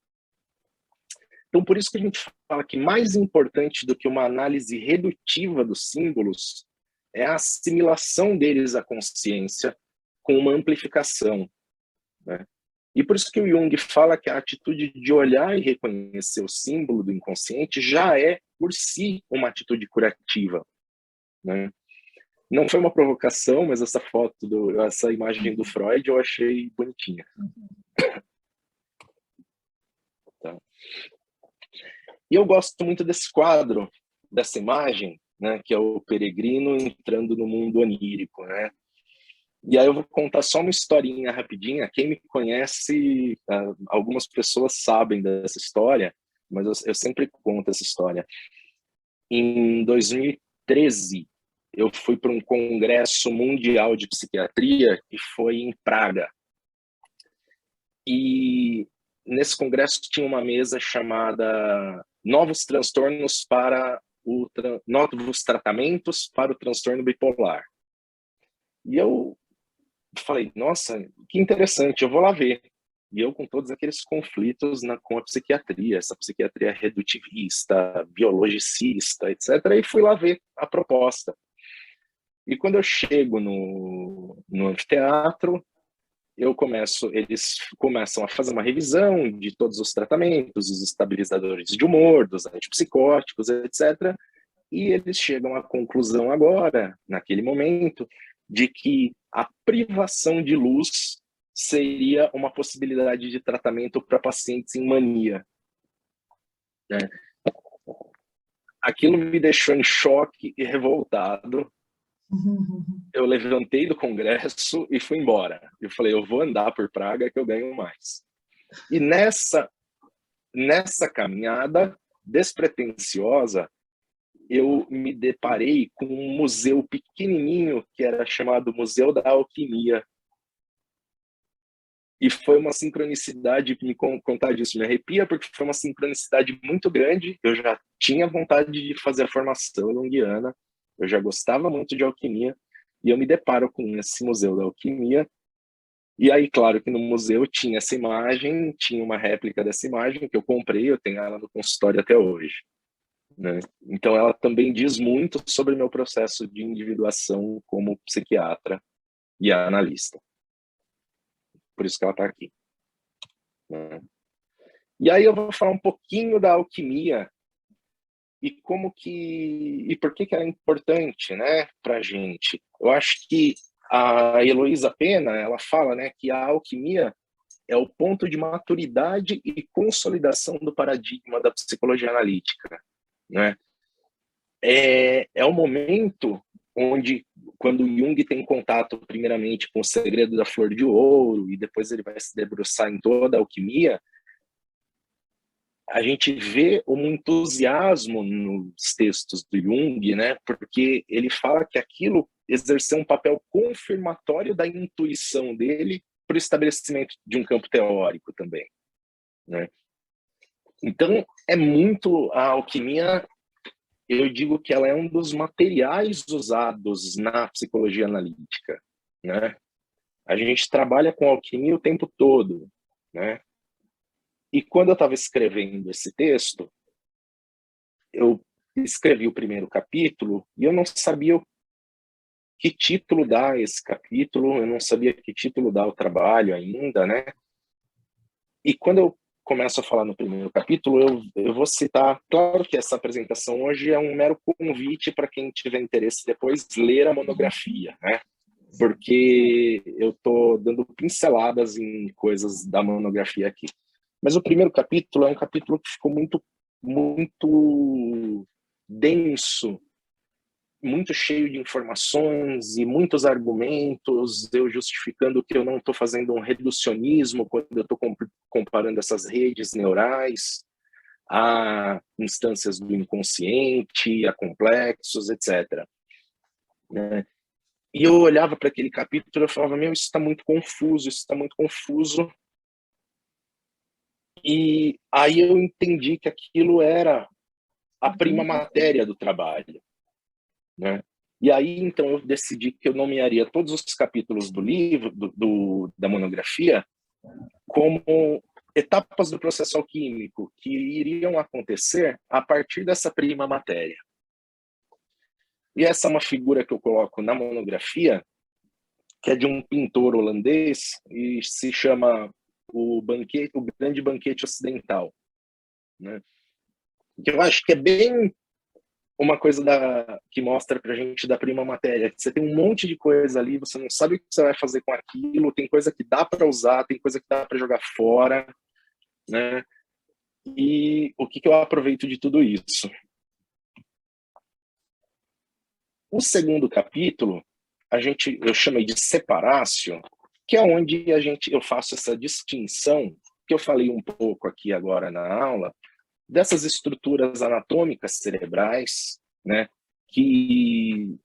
Então, por isso que a gente fala que mais importante do que uma análise redutiva dos símbolos é a assimilação deles à consciência com uma amplificação, né? E por isso que o Jung fala que a atitude de olhar e reconhecer o símbolo do inconsciente já é, por si, uma atitude curativa, né? Não foi uma provocação, mas essa imagem do Freud eu achei bonitinha. Tá. E eu gosto muito desse quadro, dessa imagem, né, que é o peregrino entrando no mundo onírico, né? E aí eu vou contar só uma historinha rapidinha. Quem me conhece, algumas pessoas sabem dessa história, mas eu sempre conto essa história. Em 2013, eu fui para um congresso mundial de psiquiatria que foi em Praga. E nesse congresso tinha uma mesa chamada Novos Transtornos para Novos Tratamentos para o Transtorno Bipolar. E eu falei, nossa, que interessante, eu vou lá ver. E eu com todos aqueles conflitos com a psiquiatria, essa psiquiatria redutivista, biologicista, etc. E fui lá ver a proposta. E quando eu chego no anfiteatro, eles começam a fazer uma revisão de todos os tratamentos, os estabilizadores de humor, dos antipsicóticos, etc. E eles chegam à conclusão agora, naquele momento, de que a privação de luz seria uma possibilidade de tratamento para pacientes em mania, né? Aquilo me deixou em choque e revoltado. Eu levantei do congresso e fui embora. Eu falei, eu vou andar por Praga que eu ganho mais. E nessa caminhada despretensiosa, eu me deparei com um museu pequenininho que era chamado Museu da Alquimia. E foi uma sincronicidade, me contar disso me arrepia, porque foi uma sincronicidade muito grande. Eu já tinha vontade de fazer a formação junguiana, eu já gostava muito de alquimia, e eu me deparo com esse Museu da Alquimia. E aí, claro que no museu tinha essa imagem, tinha uma réplica dessa imagem que eu comprei, eu tenho ela no consultório até hoje, né? Então ela também diz muito sobre o meu processo de individuação como psiquiatra e analista. Por isso que ela está aqui, né? E aí eu vou falar um pouquinho da alquimia e por que ela é importante, né, para a gente. Eu acho que a Heloísa Pena, ela fala, né, que a alquimia é o ponto de maturidade e consolidação do paradigma da psicologia analítica, né? É o momento onde, quando Jung tem contato primeiramente com o segredo da flor de ouro e depois ele vai se debruçar em toda a alquimia, a gente vê um entusiasmo nos textos do Jung, né? Porque ele fala que aquilo exerceu um papel confirmatório da intuição dele para o estabelecimento de um campo teórico também, né? Então, a alquimia, eu digo que ela é um dos materiais usados na psicologia analítica, né? A gente trabalha com alquimia o tempo todo, né? E quando eu estava escrevendo esse texto, eu escrevi o primeiro capítulo e eu não sabia que título dá esse capítulo, eu não sabia que título dá o trabalho ainda, né? E quando eu começo a falar no primeiro capítulo, eu vou citar, claro que essa apresentação hoje é um mero convite para quem tiver interesse depois ler a monografia, né? Porque eu estou dando pinceladas em coisas da monografia aqui. Mas o primeiro capítulo é um capítulo que ficou muito denso, muito cheio de informações e muitos argumentos, eu justificando que eu não estou fazendo um reducionismo quando eu estou comparando essas redes neurais a instâncias do inconsciente, a complexos, etc. Né? E eu olhava para aquele capítulo e falava, meu, isso está muito confuso, isso está muito confuso. E aí eu entendi que aquilo era a prima matéria do trabalho, né? E aí, então, eu decidi que eu nomearia todos os capítulos do livro, da monografia, como etapas do processo alquímico que iriam acontecer a partir dessa prima matéria. E essa é uma figura que eu coloco na monografia, que é de um pintor holandês e se chama o Grande Banquete Ocidental, né? Que eu acho que é bem uma coisa que mostra pra gente da prima matéria. Você tem um monte de coisa ali, você não sabe o que você vai fazer com aquilo, tem coisa que dá para usar, tem coisa que dá para jogar fora, né? E o que eu aproveito de tudo isso? O segundo capítulo, eu chamei de separácio, que é onde eu faço essa distinção, que eu falei um pouco aqui agora na aula, dessas estruturas anatômicas cerebrais, né, que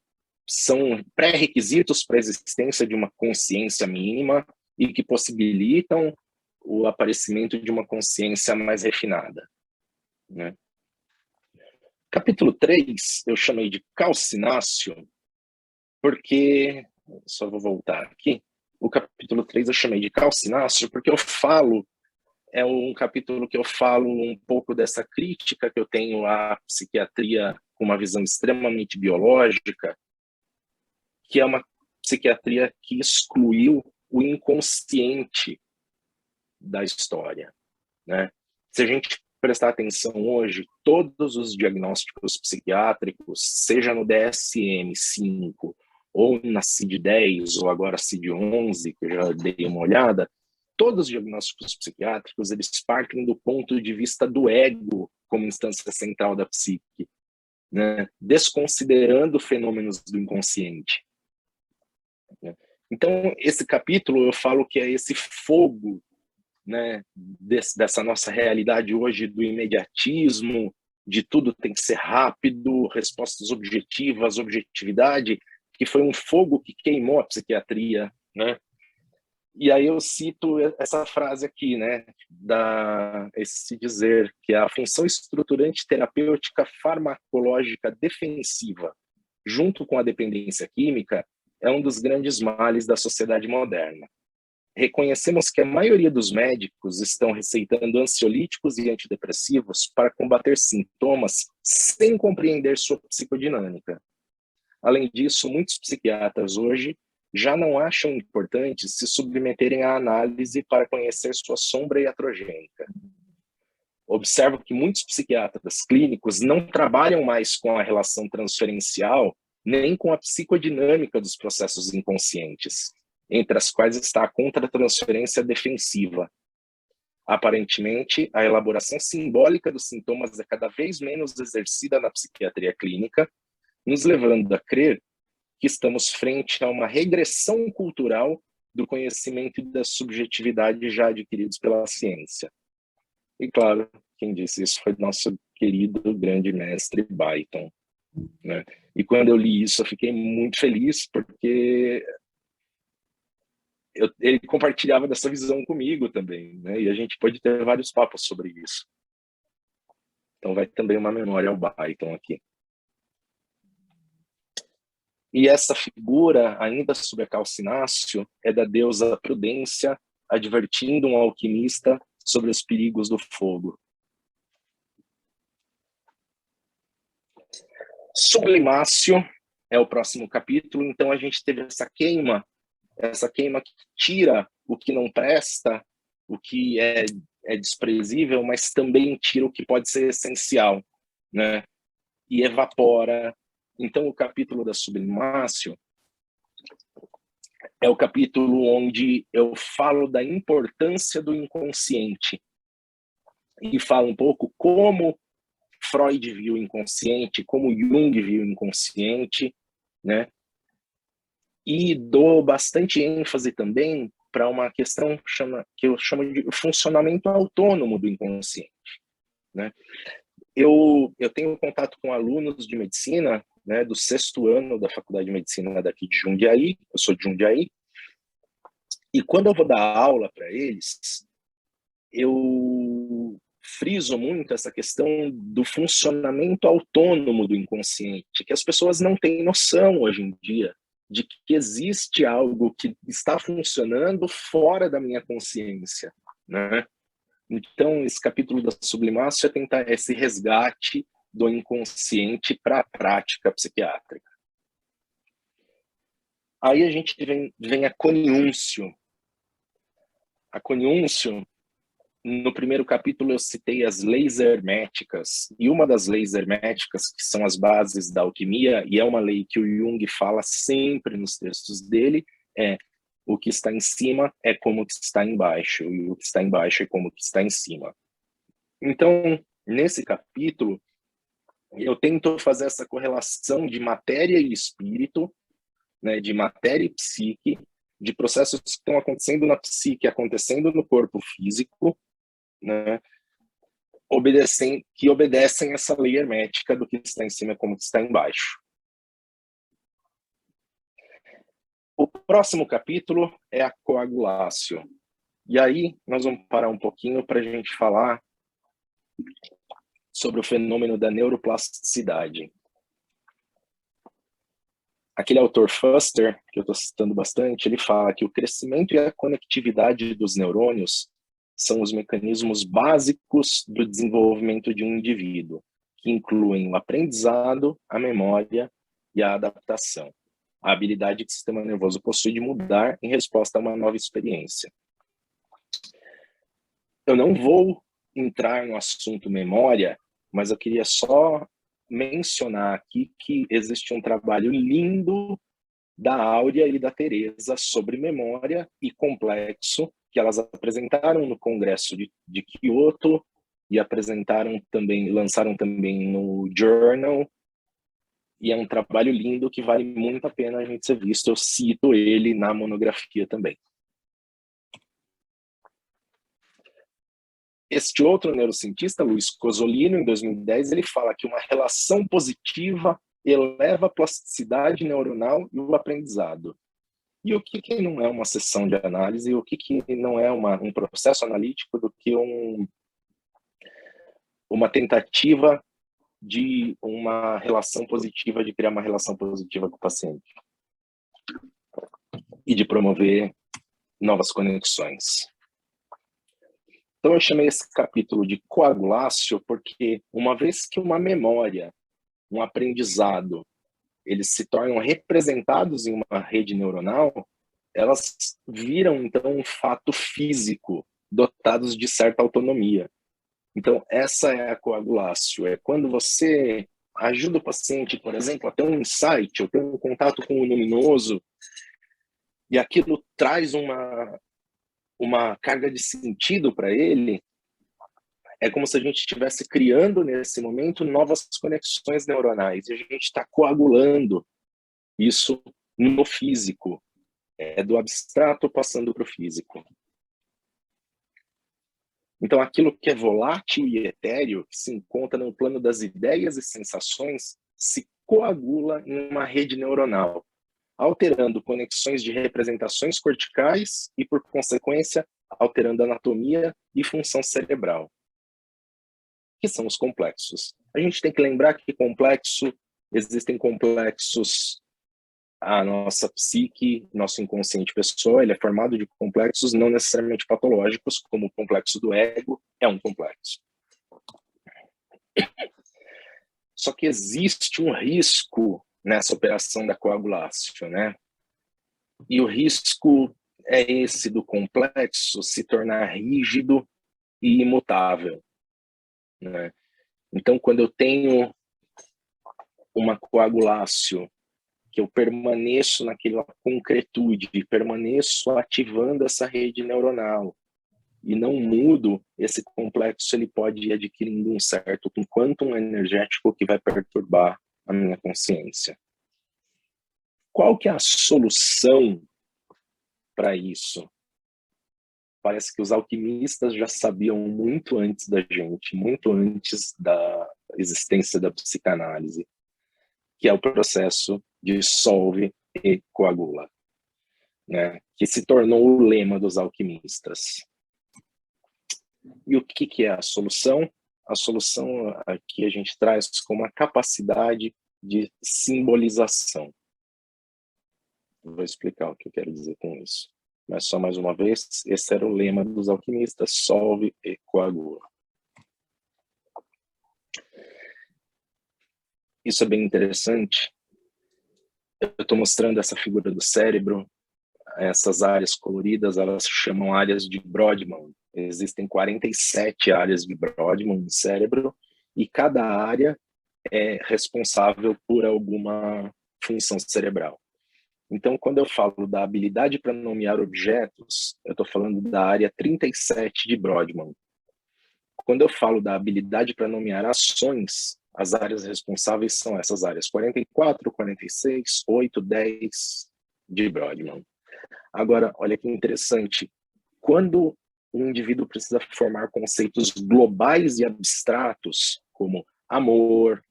são pré-requisitos para a existência de uma consciência mínima e que possibilitam o aparecimento de uma consciência mais refinada, né? Capítulo 3 eu chamei de calcináceo, porque, só vou voltar aqui, o capítulo 3 eu chamei de calcináceo porque é um capítulo que eu falo um pouco dessa crítica que eu tenho à psiquiatria com uma visão extremamente biológica, que é uma psiquiatria que excluiu o inconsciente da história, né? Se a gente prestar atenção hoje, todos os diagnósticos psiquiátricos, seja no DSM-5 ou na CID-10 ou agora CID-11, que eu já dei uma olhada, todos os diagnósticos psiquiátricos, eles partem do ponto de vista do ego como instância central da psique, né? Desconsiderando fenômenos do inconsciente. Então, esse capítulo eu falo que é esse fogo, né, dessa nossa realidade hoje do imediatismo, de tudo tem que ser rápido, respostas objetivas, objetividade, que foi um fogo que queimou a psiquiatria, né? E aí eu cito essa frase aqui, né, esse dizer que a função estruturante terapêutica farmacológica defensiva, junto com a dependência química, é um dos grandes males da sociedade moderna. Reconhecemos que a maioria dos médicos estão receitando ansiolíticos e antidepressivos para combater sintomas sem compreender sua psicodinâmica. Além disso, muitos psiquiatras hoje já não acham importante se submeterem à análise para conhecer sua sombra iatrogênica. Observo que muitos psiquiatras clínicos não trabalham mais com a relação transferencial nem com a psicodinâmica dos processos inconscientes, entre as quais está a contratransferência defensiva. Aparentemente, a elaboração simbólica dos sintomas é cada vez menos exercida na psiquiatria clínica, nos levando a crer que estamos frente a uma regressão cultural do conhecimento e da subjetividade já adquiridos pela ciência. E, claro, quem disse isso foi nosso querido grande mestre Beighton, né? E quando eu li isso, eu fiquei muito feliz, porque ele compartilhava dessa visão comigo também, né? E a gente pode ter vários papos sobre isso. Então vai também uma memória ao Beighton aqui. E essa figura, ainda sob a calcináceo, é da deusa Prudência, advertindo um alquimista sobre os perigos do fogo. Sublimácio é o próximo capítulo. Então a gente teve essa queima que tira o que não presta, o que é desprezível, mas também tira o que pode ser essencial, né? E evapora. Então o capítulo da sublimácio é o capítulo onde eu falo da importância do inconsciente e falo um pouco como Freud viu o inconsciente, como Jung viu o inconsciente, né? E dou bastante ênfase também para uma questão que eu chamo de funcionamento autônomo do inconsciente, né? Eu tenho contato com alunos de medicina, né, do 6º ano da Faculdade de Medicina daqui de Jundiaí, eu sou de Jundiaí, e quando eu vou dar aula para eles, eu friso muito essa questão do funcionamento autônomo do inconsciente, que as pessoas não têm noção hoje em dia de que existe algo que está funcionando fora da minha consciência, né? Então, esse capítulo da sublimácio é tentar esse resgate do inconsciente para a prática psiquiátrica. Aí a gente vem a Coniúncio. A Coniúncio, no primeiro capítulo eu citei as leis herméticas, e uma das leis herméticas, que são as bases da alquimia, e é uma lei que o Jung fala sempre nos textos dele, é: o que está em cima é como o que está embaixo, e o que está embaixo é como o que está em cima. Então, nesse capítulo, eu tento fazer essa correlação de matéria e espírito, né, de matéria e psique, de processos que estão acontecendo na psique, acontecendo no corpo físico, né, que obedecem essa lei hermética do que está em cima é como que está embaixo. O próximo capítulo é a coagulácio. E aí nós vamos parar um pouquinho para a gente falar sobre o fenômeno da neuroplasticidade. Aquele autor Fuster, que eu estou citando bastante, ele fala que o crescimento e a conectividade dos neurônios são os mecanismos básicos do desenvolvimento de um indivíduo, que incluem o aprendizado, a memória e a adaptação, a habilidade que o sistema nervoso possui de mudar em resposta a uma nova experiência. Eu não vou entrar no assunto memória, mas eu queria só mencionar aqui que existe um trabalho lindo da Áurea e da Teresa sobre memória e complexo, que elas apresentaram no Congresso de Kyoto e apresentaram também, lançaram também no Journal, e é um trabalho lindo que vale muito a pena a gente ser visto. Eu cito ele na monografia também. Este outro neurocientista, Luiz Cozzolino, em 2010, ele fala que uma relação positiva eleva a plasticidade neuronal e o aprendizado. E o que não é uma sessão de análise, o que não é um processo analítico do que uma tentativa de uma relação positiva, de criar uma relação positiva com o paciente e de promover novas conexões. Então eu chamei esse capítulo de coagulácio porque uma vez que uma memória, um aprendizado, eles se tornam representados em uma rede neuronal, elas viram então um fato físico, dotados de certa autonomia. Então essa é a coagulácio, é quando você ajuda o paciente, por exemplo, a ter um insight, ou ter um contato com o luminoso, e aquilo traz uma carga de sentido para ele. É como se a gente estivesse criando, nesse momento, novas conexões neuronais. E a gente está coagulando isso no físico. É do abstrato passando para o físico. Então, aquilo que é volátil e etéreo, que se encontra no plano das ideias e sensações, se coagula em uma rede neuronal, alterando conexões de representações corticais e, por consequência, alterando anatomia e função cerebral, que são os complexos. A gente tem que lembrar que existem complexos, a nossa psique, nosso inconsciente pessoal, ele é formado de complexos não necessariamente patológicos, como o complexo do ego é um complexo. Só que existe um risco nessa operação da coagulácio, né? E o risco é esse do complexo se tornar rígido e imutável, né? Então, quando eu tenho uma coagulácio, que eu permaneço naquela concretude, permaneço ativando essa rede neuronal e não mudo, esse complexo ele pode ir adquirindo um certo quantum energético que vai perturbar a minha consciência. Qual que é a solução para isso? Parece que os alquimistas já sabiam muito antes da gente, muito antes da existência da psicanálise, que é o processo dissolve e coagula, né? Que se tornou o lema dos alquimistas. E o que é a solução? A solução aqui a gente traz como a capacidade de simbolização. Vou explicar o que eu quero dizer com isso. Mas só mais uma vez, esse era o lema dos alquimistas, solve e coagula. Isso é bem interessante. Eu estou mostrando essa figura do cérebro, essas áreas coloridas, elas se chamam áreas de Brodmann. Existem 47 áreas de Brodmann no cérebro, e cada área é responsável por alguma função cerebral. Então, quando eu falo da habilidade para nomear objetos, eu estou falando da área 37 de Brodmann. Quando eu falo da habilidade para nomear ações, as áreas responsáveis são essas áreas 44, 46, 8, 10 de Brodmann. Agora, olha que interessante. Quando um indivíduo precisa formar conceitos globais e abstratos, como amor,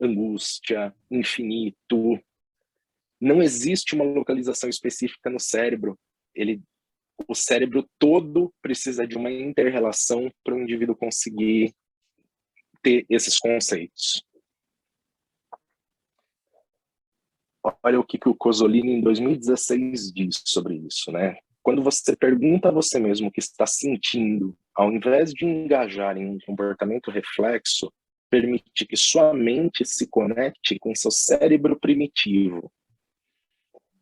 angústia, infinito, não existe uma localização específica no cérebro. O cérebro todo precisa de uma inter-relação para o indivíduo conseguir ter esses conceitos. Olha o que o Cosolini, em 2016, diz sobre isso, né? Quando você pergunta a você mesmo o que está sentindo, ao invés de engajar em um comportamento reflexo, permite que sua mente se conecte com seu cérebro primitivo.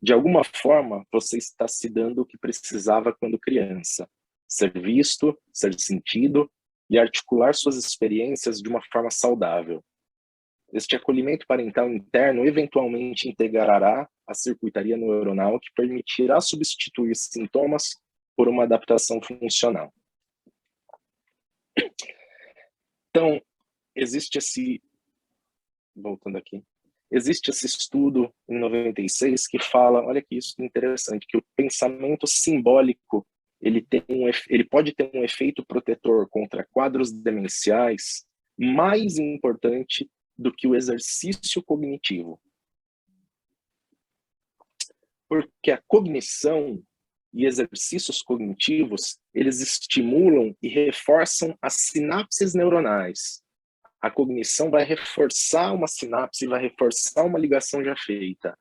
De alguma forma, você está se dando o que precisava quando criança: ser visto, ser sentido e articular suas experiências de uma forma saudável. Este acolhimento parental interno eventualmente integrará a circuitaria neuronal que permitirá substituir sintomas por uma adaptação funcional. Então, existe esse estudo em 96 que fala, olha que isso é interessante, que o pensamento simbólico ele pode ter um efeito protetor contra quadros demenciais mais importante do que o exercício cognitivo. Porque a cognição e exercícios cognitivos, eles estimulam e reforçam as sinapses neuronais. A cognição vai reforçar uma sinapse, vai reforçar uma ligação já feita.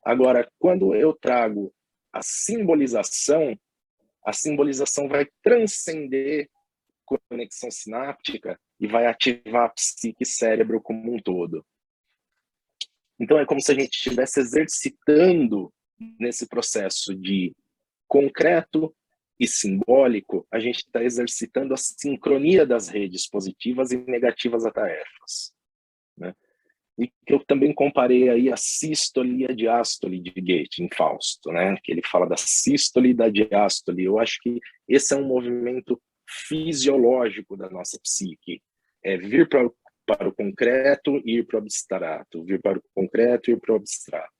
Agora, quando eu trago a simbolização vai transcender conexão sináptica e vai ativar a psique e cérebro como um todo. Então, é como se a gente estivesse exercitando nesse processo de concreto e simbólico, a gente está exercitando a sincronia das redes positivas e negativas a tarefas, né? E que eu também comparei aí a sístole e a diástole de Goethe em Fausto, né? Que ele fala da sístole e da diástole. Eu acho que esse é um movimento fisiológico da nossa psique. É vir para o concreto e ir para o abstrato, vir para o concreto e ir para o abstrato.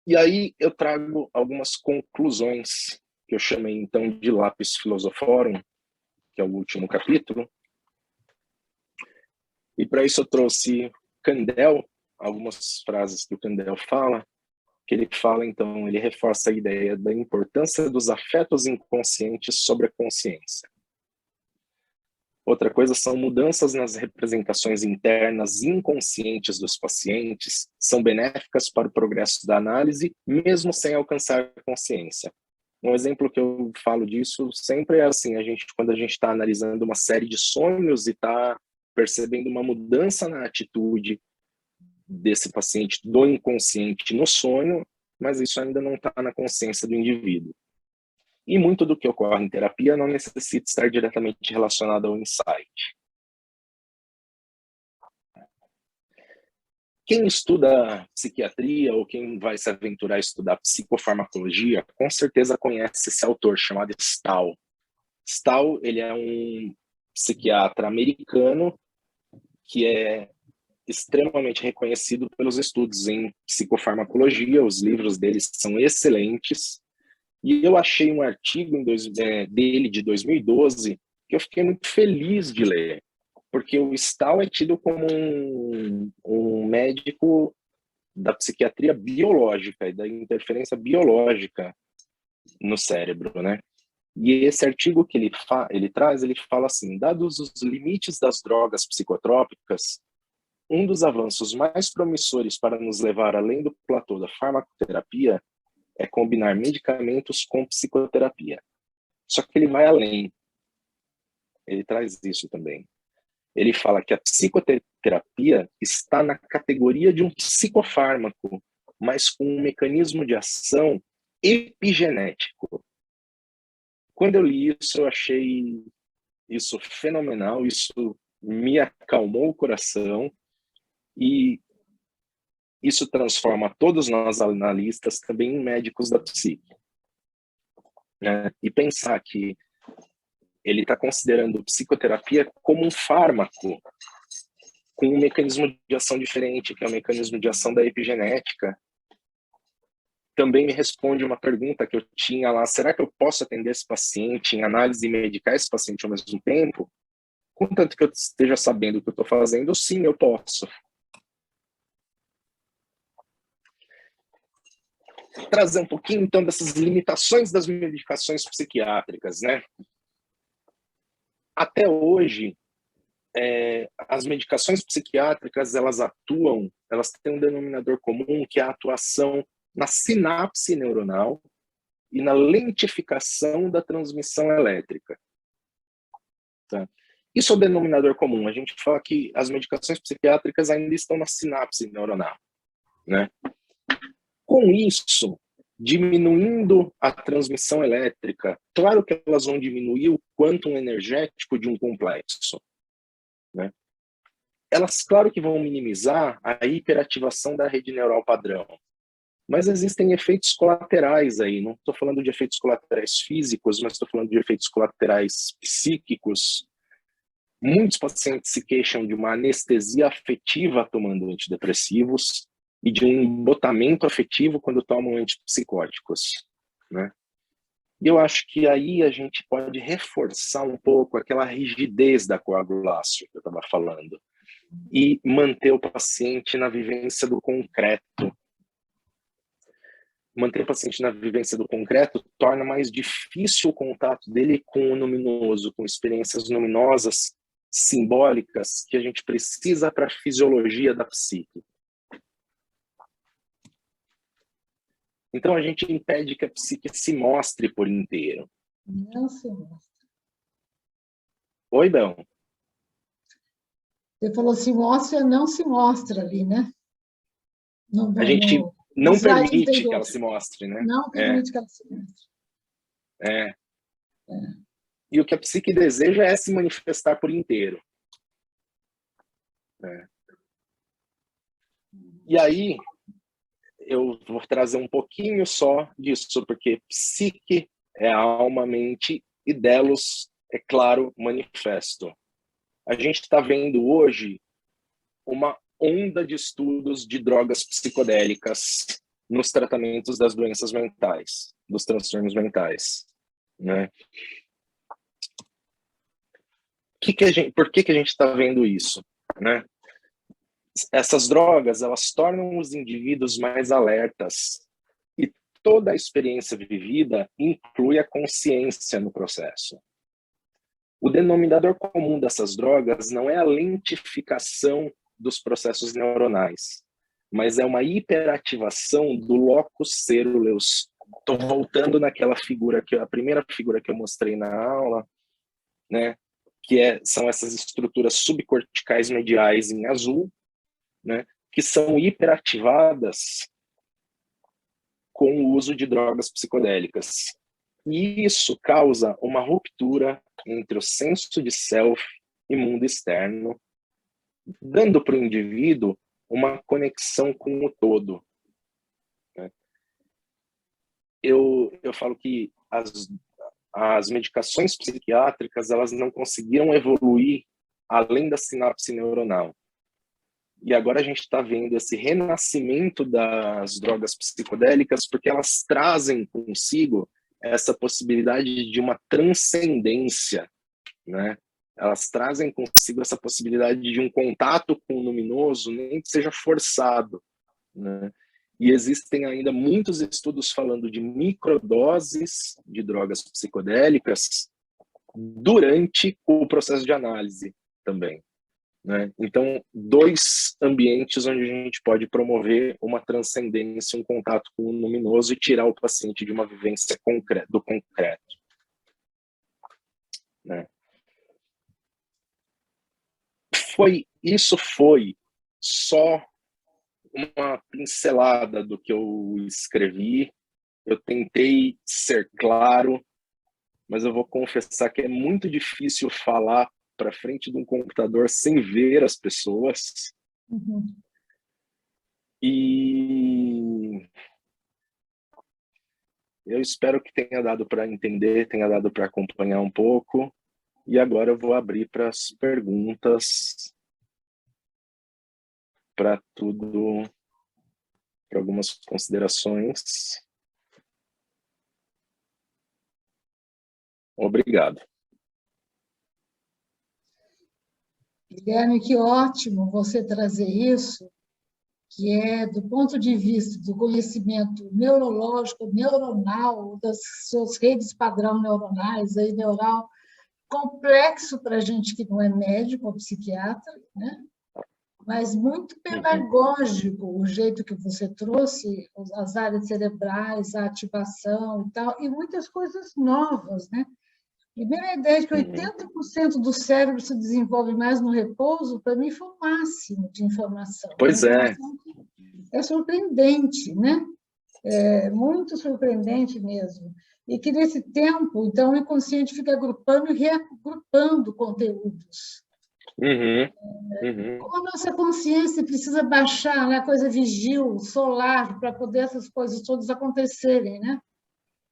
E aí eu trago algumas conclusões que eu chamei então de Lapis Philosophorum, que é o último capítulo. E para isso eu trouxe Kandel, algumas frases que o Kandel fala, que ele fala então, ele reforça a ideia da importância dos afetos inconscientes sobre a consciência. Outra coisa são mudanças nas representações internas inconscientes dos pacientes, são benéficas para o progresso da análise, mesmo sem alcançar a consciência. Um exemplo que eu falo disso sempre é assim, quando a gente está analisando uma série de sonhos e está percebendo uma mudança na atitude desse paciente do inconsciente no sonho, mas isso ainda não está na consciência do indivíduo. E muito do que ocorre em terapia não necessita estar diretamente relacionado ao insight. Quem estuda psiquiatria ou quem vai se aventurar a estudar psicofarmacologia, com certeza conhece esse autor chamado Stahl. Stahl, ele é um psiquiatra americano que é extremamente reconhecido pelos estudos em psicofarmacologia. Os livros dele são excelentes. E eu achei um artigo dele de 2012 que eu fiquei muito feliz de ler, porque o Stahl é tido como um médico da psiquiatria biológica e da interferência biológica no cérebro, né? E esse artigo que ele traz, ele fala assim: dados os limites das drogas psicotrópicas, um dos avanços mais promissores para nos levar além do platô da farmacoterapia é combinar medicamentos com psicoterapia. Só que ele vai além. Ele traz isso também. Ele fala que a psicoterapia está na categoria de um psicofármaco, mas com um mecanismo de ação epigenético. Quando eu li isso, eu achei isso fenomenal, isso me acalmou o coração e isso transforma todos nós analistas também em médicos da psique. E pensar que ele está considerando psicoterapia como um fármaco com um mecanismo de ação diferente, que é o mecanismo de ação da epigenética, também me responde uma pergunta que eu tinha lá: será que eu posso atender esse paciente em análise e medicar esse paciente ao mesmo tempo? Contanto que eu esteja sabendo o que eu estou fazendo, sim, eu posso. Trazer um pouquinho, então, dessas limitações das medicações psiquiátricas, né? Até hoje, as medicações psiquiátricas, elas têm um denominador comum, que é a atuação na sinapse neuronal e na lentificação da transmissão elétrica. Tá? Isso é o denominador comum. A gente fala que as medicações psiquiátricas ainda estão na sinapse neuronal, né? Com isso, diminuindo a transmissão elétrica, claro que elas vão diminuir o quantum energético de um complexo, né? Elas, claro que vão minimizar a hiperativação da rede neural padrão, mas existem efeitos colaterais aí. Não estou falando de efeitos colaterais físicos, mas estou falando de efeitos colaterais psíquicos. Muitos pacientes se queixam de uma anestesia afetiva tomando antidepressivos e de um embotamento afetivo quando tomam antipsicóticos, né? E eu acho que aí a gente pode reforçar um pouco aquela rigidez da coaguláceo que eu estava falando e manter o paciente na vivência do concreto. Manter o paciente na vivência do concreto torna mais difícil o contato dele com o luminoso, com experiências luminosas, simbólicas, que a gente precisa para a fisiologia da psique. Então, a gente impede que a psique se mostre por inteiro. Não se mostra. Oi, Bel. Você falou se mostra, não se mostra ali, né? A gente não permite que ela se mostre, né? Não permite que ela se mostre. E o que a psique deseja é se manifestar por inteiro. E aí, eu vou trazer um pouquinho só disso, porque psique é alma, mente, e delos, é claro, manifesto. A gente está vendo hoje uma onda de estudos de drogas psicodélicas nos tratamentos das doenças mentais, dos transtornos mentais, né? Por que a gente está vendo isso, né? Essas drogas, elas tornam os indivíduos mais alertas e toda a experiência vivida inclui a consciência no processo. O denominador comum dessas drogas não é a lentificação dos processos neuronais, mas é uma hiperativação do locus ceruleus. Estou voltando naquela figura, a primeira figura que eu mostrei na aula, né? são essas estruturas subcorticais mediais em azul, né, que são hiperativadas com o uso de drogas psicodélicas. E isso causa uma ruptura entre o senso de self e mundo externo, dando para o indivíduo uma conexão com o todo. Né? Eu falo que as medicações psiquiátricas, elas não conseguiram evoluir além da sinapse neuronal. E agora a gente está vendo esse renascimento das drogas psicodélicas porque elas trazem consigo essa possibilidade de uma transcendência, né? Elas trazem consigo essa possibilidade de um contato com o luminoso, nem que seja forçado, né? E existem ainda muitos estudos falando de microdoses de drogas psicodélicas durante o processo de análise também, né? Então, 2 ambientes onde a gente pode promover uma transcendência, um contato com o luminoso e tirar o paciente de uma vivência do concreto, né? Isso foi só uma pincelada do que eu escrevi. Eu tentei ser claro, mas eu vou confessar que é muito difícil falar para frente de um computador sem ver as pessoas. Uhum. E eu espero que tenha dado para entender, tenha dado para acompanhar um pouco. E agora eu vou abrir para as perguntas, para tudo, para algumas considerações. Obrigado. Guilherme, que ótimo você trazer isso, que é do ponto de vista do conhecimento neurológico, neuronal, das suas redes padrão neuronais, aí, neural, complexo para a gente que não é médico ou psiquiatra, né? Mas muito pedagógico o jeito que você trouxe, as áreas cerebrais, a ativação e tal, e muitas coisas novas, né? Primeira ideia de que 80% do cérebro se desenvolve mais no repouso, para mim foi o máximo de informação. Pois é. É surpreendente, né? É muito surpreendente mesmo. E que nesse tempo, então, o inconsciente fica agrupando e reagrupando conteúdos. Como a nossa consciência precisa baixar, né? A coisa vigil, solar, para poder essas coisas todas acontecerem, né?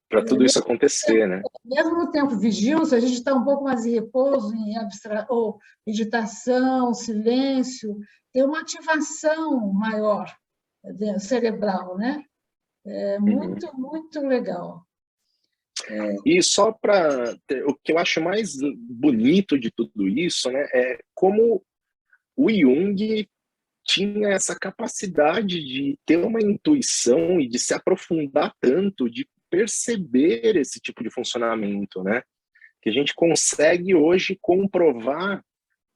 Para tudo isso acontecer, né? Mesmo no tempo vigil, se a gente está um pouco mais em repouso, em ou meditação, silêncio, tem uma ativação maior cerebral, né? É muito, muito legal. E só para o que eu acho mais bonito de tudo isso, né, é como o Jung tinha essa capacidade de ter uma intuição e de se aprofundar tanto, de perceber esse tipo de funcionamento, né? Que a gente consegue hoje comprovar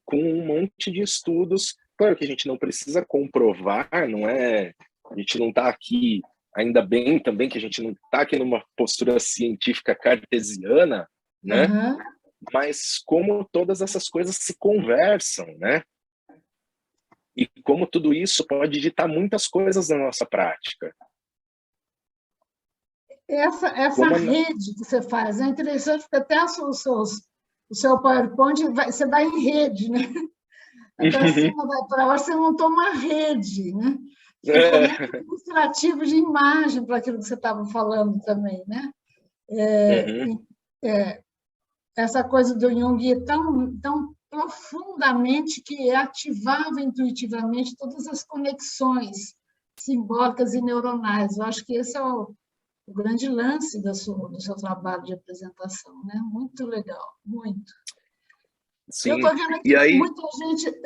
com um monte de estudos. Claro que a gente não precisa comprovar, não é? A gente não está aqui, ainda bem também que a gente não está aqui numa postura científica cartesiana, né? Mas como todas essas coisas se conversam, né? E como tudo isso pode ditar muitas coisas na nossa prática. Essa rede que você faz é interessante, porque até o seu PowerPoint você vai em rede, né? Para cima, vai para baixo, você montou uma rede, né? Ficou muito ilustrativo de imagem para aquilo que você estava falando também, né? Essa coisa do Jung é tão profundamente que ativava intuitivamente todas as conexões simbólicas e neuronais. Eu acho que esse é o grande lance do seu trabalho de apresentação, né? Muito legal, muito. Sim. Eu estou vendo aqui muita gente...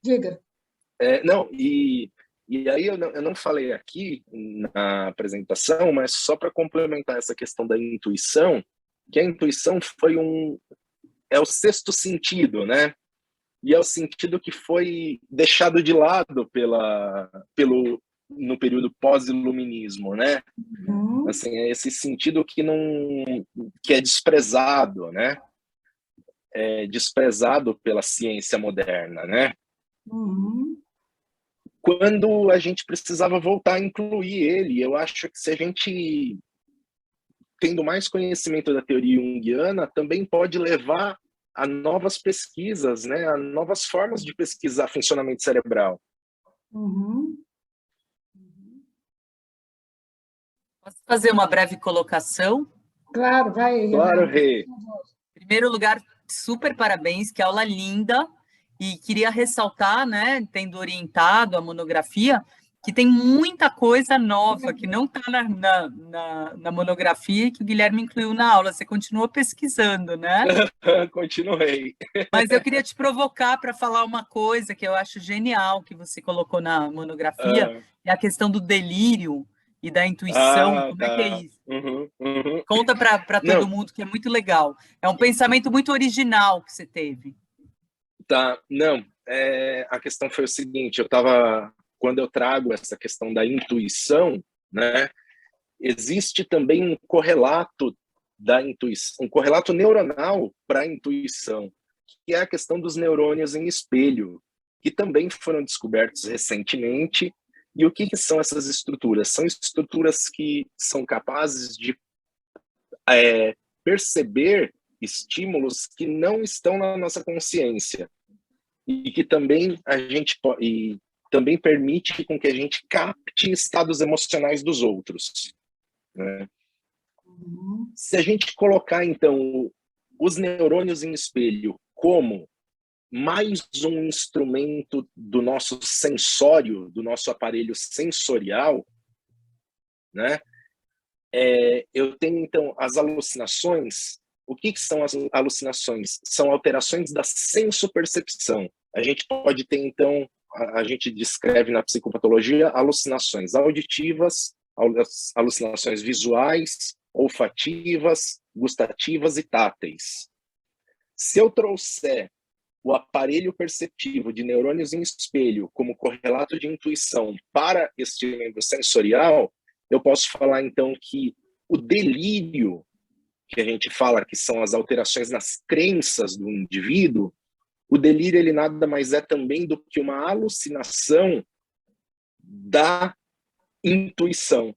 Diga. E aí eu não falei aqui na apresentação, mas só para complementar essa questão da intuição, que a intuição é o sexto sentido, né? E é o sentido que foi deixado de lado no período pós-iluminismo, né? Assim, é esse sentido que é desprezado, né? desprezado pela ciência moderna, né? Uhum. Quando a gente precisava voltar a incluir ele. Eu acho que se a gente, tendo mais conhecimento da teoria junguiana, também pode levar a novas pesquisas, né? A novas formas de pesquisar funcionamento cerebral. Uhum. Posso fazer uma breve colocação? Claro, vai, Claro, Renato. Rê. Em primeiro lugar, super parabéns, que aula linda. E queria ressaltar, né, tendo orientado a monografia, que tem muita coisa nova que não está na monografia e que o Guilherme incluiu na aula. Você continua pesquisando, né? Continuei. Mas eu queria te provocar para falar uma coisa que eu acho genial que você colocou na monografia, é a questão do delírio e da intuição. Como é que é Tá. isso? Uhum, uhum. Conta para todo Não, mundo que é muito legal. É um pensamento muito original que você teve. tá. Não, a questão foi o seguinte, quando eu trago essa questão da intuição, né, existe também um correlato da intuição, um correlato neuronal para a intuição, que é a questão dos neurônios em espelho, que também foram descobertos recentemente. E o que são essas estruturas? São estruturas que são capazes de perceber estímulos que não estão na nossa consciência e que também também permite com que a gente capte estados emocionais dos outros, né? Uhum. Se a gente colocar, então, os neurônios em espelho como mais um instrumento do nosso sensório, do nosso aparelho sensorial, né? Eu tenho, então, as alucinações. O que são as alucinações? São alterações da sensopercepção. A gente pode ter, então, a gente descreve na psicopatologia alucinações auditivas, alucinações visuais, olfativas, gustativas e táteis. Se eu trouxer o aparelho perceptivo de neurônios em espelho como correlato de intuição para este membro sensorial, eu posso falar, então, que o delírio, que a gente fala que são as alterações nas crenças do indivíduo, o delírio ele nada mais é também do que uma alucinação da intuição,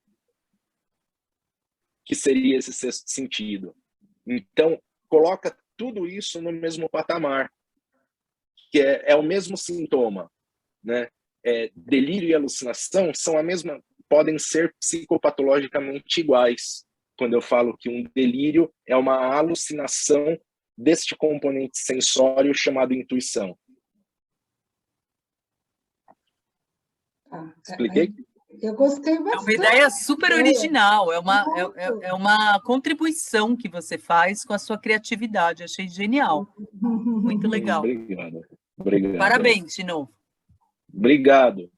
que seria esse sexto sentido. Então, coloca tudo isso no mesmo patamar, que é o mesmo sintoma, né? Delírio e alucinação são a mesma, podem ser psicopatologicamente iguais. Quando eu falo que um delírio é uma alucinação deste componente sensório chamado intuição. Expliquei? Eu gostei É uma bastante. ideia super original, é Muito. uma contribuição que você faz com a sua criatividade. Achei genial, muito legal. Obrigado. Obrigado. Parabéns de novo. Obrigado.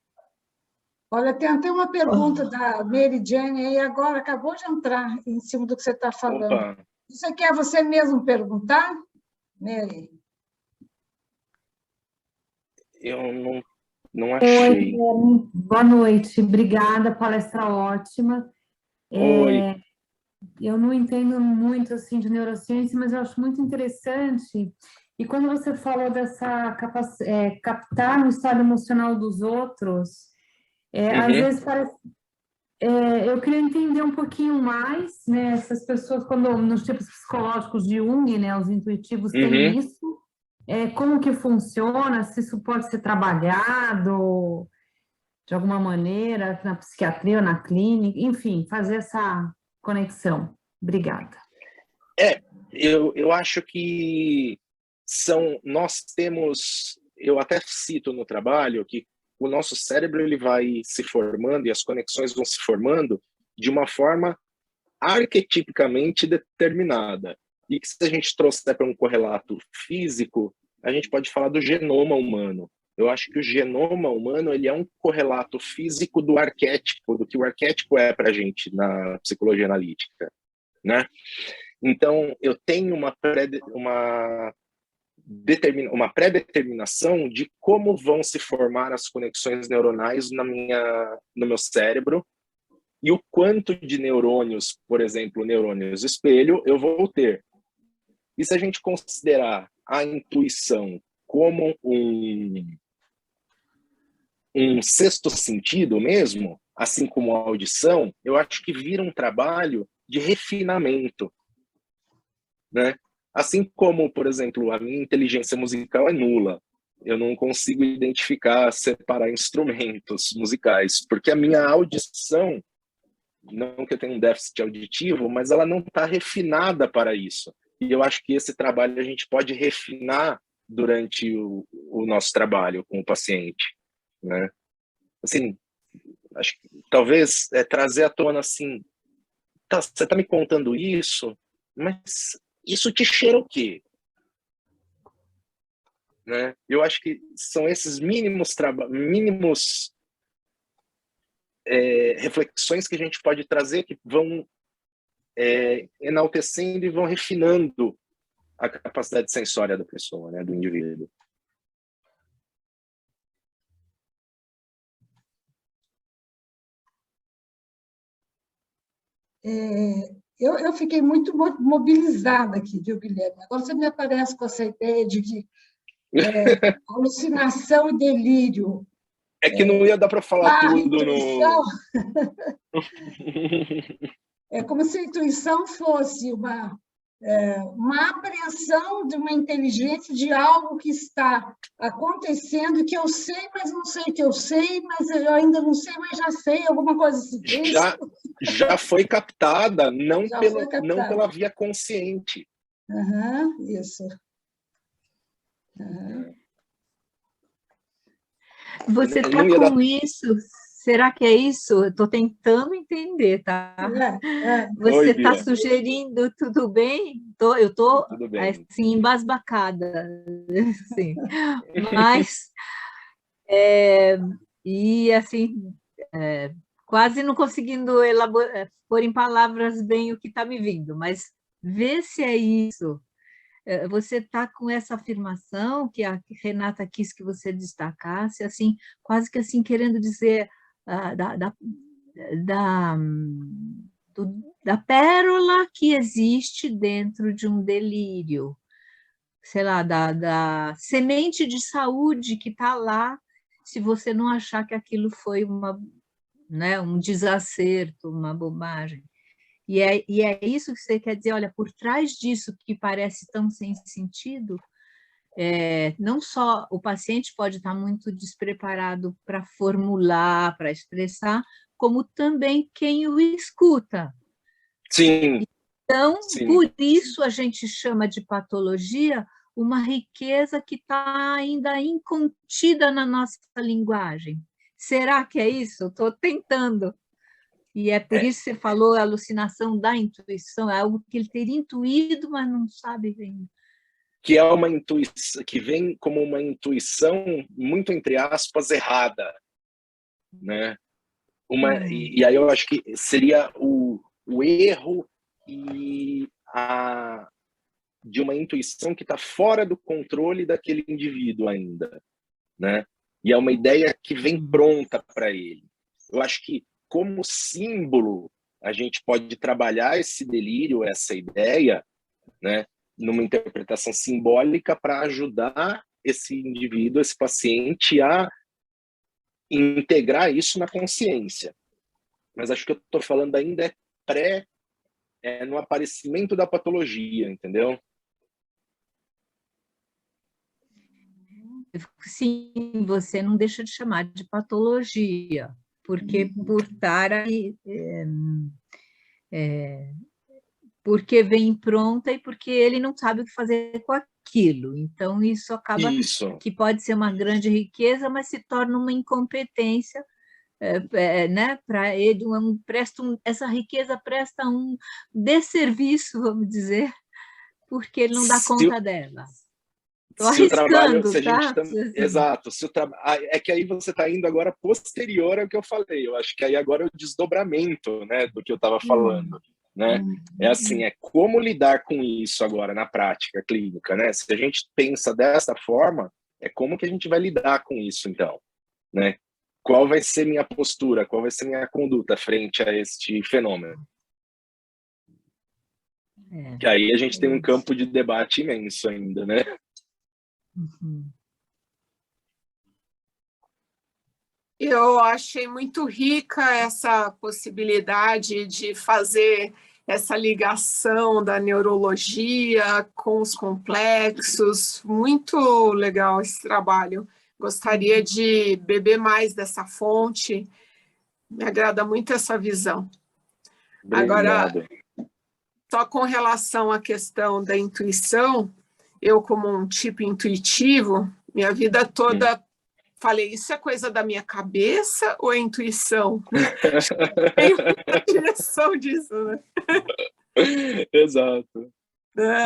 Olha, tem até uma pergunta da Mary Jane aí agora, acabou de entrar em cima do que você está falando. Opa. Você quer você mesmo perguntar, Mary? Eu não achei. Oi, boa noite, obrigada, palestra ótima. Oi. Eu não entendo muito assim de neurociência, mas eu acho muito interessante. E quando você falou dessa captar o estado emocional dos outros, às vezes parece. Eu queria entender um pouquinho mais, né? Essas pessoas, quando nos tipos psicológicos de Jung, né, os intuitivos têm isso. Como que funciona? Se isso pode ser trabalhado de alguma maneira na psiquiatria ou na clínica, enfim, fazer essa conexão. Obrigada. Eu acho que nós temos, eu até cito no trabalho que o nosso cérebro ele vai se formando e as conexões vão se formando de uma forma arquetipicamente determinada. E que se a gente trouxer para um correlato físico, a gente pode falar do genoma humano. Eu acho que o genoma humano ele é um correlato físico do arquétipo, do que o arquétipo é para a gente na psicologia analítica, né? Então, eu tenho uma pré-determinação de como vão se formar as conexões neuronais no meu cérebro e o quanto de neurônios, por exemplo, neurônios espelho, eu vou ter. E se a gente considerar a intuição como um sexto sentido mesmo, assim como a audição, eu acho que vira um trabalho de refinamento, né? Assim como, por exemplo, a minha inteligência musical é nula. Eu não consigo identificar, separar instrumentos musicais, porque a minha audição, não que eu tenha um déficit auditivo, mas ela não está refinada para isso. E eu acho que esse trabalho a gente pode refinar durante o nosso trabalho com o paciente, né? Assim, acho que talvez trazer à tona assim, tá, você está me contando isso, mas isso te cheira o quê? Né? Eu acho que são esses mínimos reflexões que a gente pode trazer que vão enaltecendo e vão refinando a capacidade sensória da pessoa, né, do indivíduo. Eu fiquei muito mobilizada aqui, viu, Guilherme? Agora você me aparece com essa ideia de que alucinação e delírio. É que não ia dar para falar tudo intuição, no... É como se a intuição fosse uma apreensão de uma inteligência de algo que está acontecendo, que eu sei, mas não sei que eu sei, mas eu ainda não sei, mas já sei, alguma coisa assim. Já foi captada, não pela via consciente. Isso. Você está com isso? Será que é isso? Estou tentando entender, tá? Você está sugerindo, tudo bem? Eu estou assim, embasbacada, assim. Mas, e assim, quase não conseguindo pôr em palavras bem o que está me vindo, mas vê se é isso. Você está com essa afirmação que a Renata quis que você destacasse, assim, quase que assim, querendo dizer da pérola que existe dentro de um delírio, sei lá, da semente de saúde que está lá, se você não achar que aquilo foi um desacerto, uma bobagem. E é isso que você quer dizer, olha, por trás disso que parece tão sem sentido, não só o paciente pode estar muito despreparado para formular, para expressar, como também quem o escuta. Sim. Então, por isso a gente chama de patologia uma riqueza que está ainda incontida na nossa linguagem. Será que é isso? Estou tentando. E é por isso que você falou a alucinação da intuição, é algo que ele teria intuído, mas não sabe ainda. Que é uma intuição, que vem como uma intuição, muito entre aspas, errada, né? E aí eu acho que seria o erro de uma intuição que está fora do controle daquele indivíduo ainda, né? E é uma ideia que vem pronta para ele. Eu acho que, como símbolo, a gente pode trabalhar esse delírio, essa ideia, né, numa interpretação simbólica para ajudar esse indivíduo, esse paciente, a integrar isso na consciência. Mas acho que eu estou falando ainda no aparecimento da patologia, entendeu? Sim, você não deixa de chamar de patologia, porque por estar aí, porque vem pronta e porque ele não sabe o que fazer com aquilo. Então, isso acaba que pode ser uma grande riqueza, mas se torna uma incompetência, né? Para ele, essa riqueza presta um desserviço, vamos dizer, porque ele não dá conta dela. Estou arriscando, tá? Exato. É que aí você está indo agora posterior ao que eu falei. Eu acho que aí agora é o desdobramento, né, do que eu estava falando. Né? É assim, como lidar com isso agora na prática clínica, né? Se a gente pensa dessa forma, como que a gente vai lidar com isso, então, né? Qual vai ser minha postura, qual vai ser minha conduta frente a este fenômeno? Que aí a gente tem um campo de debate imenso ainda, né? Eu achei muito rica essa possibilidade de fazer essa ligação da neurologia com os complexos. Muito legal esse trabalho. Gostaria de beber mais dessa fonte. Me agrada muito essa visão. Obrigado. Agora, só com relação à questão da intuição, eu, como um tipo intuitivo, minha vida toda falei, isso é coisa da minha cabeça ou é intuição? Tem uma direção disso, né? Exato.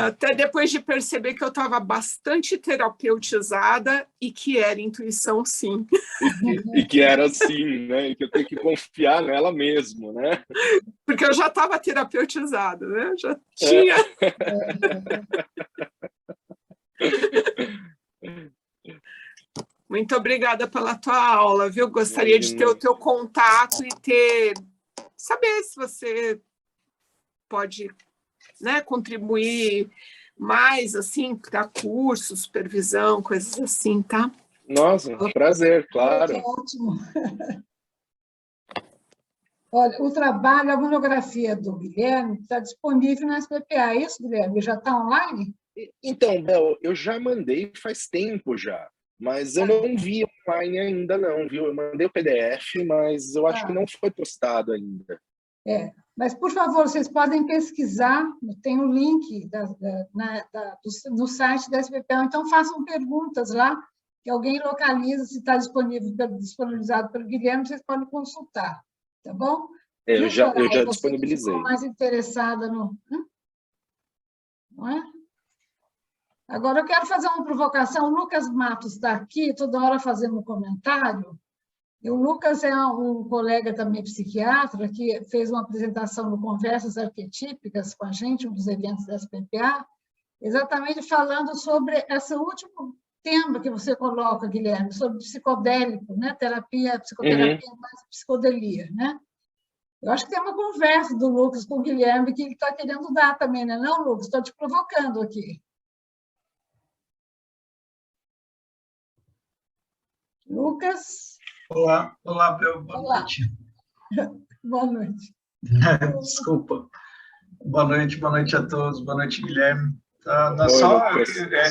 Até depois de perceber que eu estava bastante terapeutizada e que era intuição, sim. E que era assim, né? E que eu tenho que confiar nela mesmo, né? Porque eu já estava terapeutizada, né? Já tinha... Muito obrigada pela tua aula, viu? Gostaria de ter o teu contato e saber se você pode, né, contribuir mais, assim, para curso, supervisão, coisas assim, tá? Nossa, prazer, claro. Ótimo. Olha, o trabalho, a monografia do Guilherme está disponível na SPPA, é isso, Guilherme? Já está online? Então, Bel, eu já mandei faz tempo já, mas eu não vi online ainda não, viu? Eu mandei o PDF, mas eu acho que não foi postado ainda. Mas, por favor, vocês podem pesquisar, tem o link no site da SPPA, então façam perguntas lá, que alguém localiza se está disponibilizado pelo Guilherme, vocês podem consultar, tá bom? Eu já Você disponibilizei. ficou mais interessada no... Não é? Agora, eu quero fazer uma provocação. O Lucas Matos está aqui, toda hora fazendo um comentário. E o Lucas é um colega também psiquiatra, que fez uma apresentação no Conversas Arquetípicas com a gente, um dos eventos da SPPA, exatamente falando sobre esse último tema que você coloca, Guilherme, sobre psicodélico, né? Psicoterapia mais psicodelia, né? Eu acho que tem uma conversa do Lucas com o Guilherme que ele está querendo dar também, né? Não, Lucas? Estou te provocando aqui. Lucas? Olá, Bel, boa noite. Boa noite. Desculpa. Boa noite a todos, boa noite, Guilherme.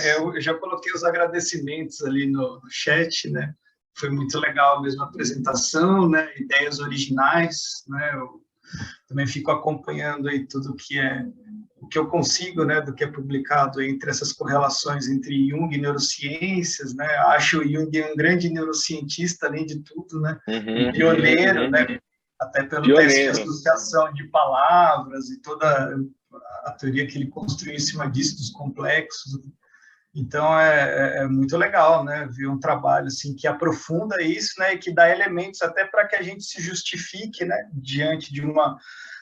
Eu já coloquei os agradecimentos ali no chat, né? Foi muito legal mesmo a apresentação, né? Ideias originais, né? Eu também fico acompanhando aí tudo o que eu consigo, né, do que é publicado entre essas correlações entre Jung e neurociências, né? Acho o Jung um grande neurocientista, além de tudo, né? Um pioneiro, né? Até pelo teste de associação de palavras e toda a teoria que ele construiu em cima disso, dos complexos. Então, é muito legal, né? Ver um trabalho assim, que aprofunda isso, né? E que dá elementos até para que a gente se justifique, né? Diante de uma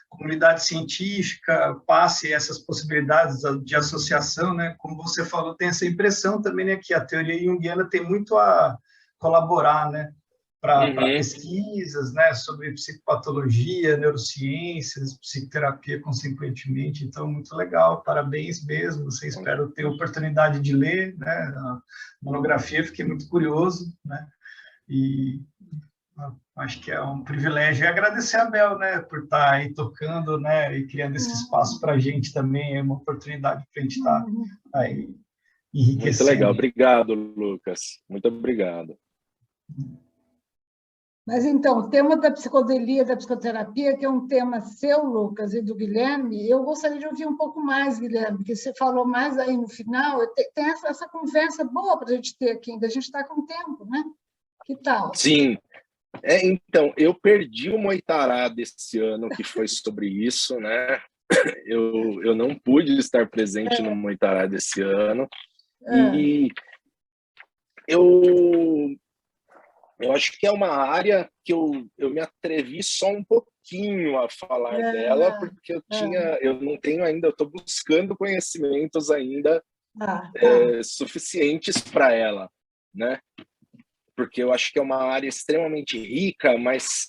comunidade científica, passe essas possibilidades de associação, né? Como você falou, tem essa impressão também, né? Que a teoria junguiana tem muito a colaborar, né? Para pesquisas, né? Sobre psicopatologia, neurociências, psicoterapia, consequentemente. Então, muito legal, parabéns mesmo. Você espero ter a oportunidade de ler, né? A monografia, fiquei muito curioso, né? E acho que é um privilégio. E agradecer a Bel, né, por estar aí tocando, né, e criando esse espaço para a gente também. É uma oportunidade para a gente estar aí enriquecendo. Muito legal. Obrigado, Lucas. Muito obrigado. Mas, então, o tema da psicodelia, da psicoterapia, que é um tema seu, Lucas, e do Guilherme, eu gostaria de ouvir um pouco mais, Guilherme, porque você falou mais aí no final. Tem essa conversa boa para a gente ter aqui ainda. A gente está com tempo, né? Que tal? Sim. Então, eu perdi o Moitará desse ano, que foi sobre isso, né? Eu não pude estar presente no Moitará desse ano. E eu acho que é uma área que eu me atrevi só um pouquinho a falar dela, porque eu não tenho ainda, eu estou buscando conhecimentos ainda suficientes para ela, né? Porque eu acho que é uma área extremamente rica, mas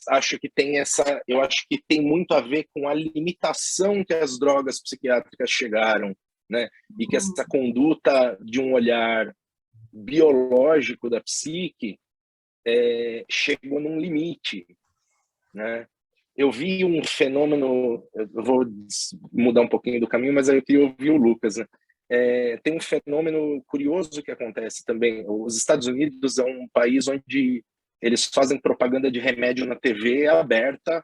eu acho que tem muito a ver com a limitação que as drogas psiquiátricas chegaram, né? E que essa conduta de um olhar biológico da psique chegou num limite, né? Eu vi um fenômeno, eu vou mudar um pouquinho do caminho, mas aí eu queria ouvir o Lucas, né? Tem um fenômeno curioso que acontece também. Os Estados Unidos é um país onde eles fazem propaganda de remédio na TV aberta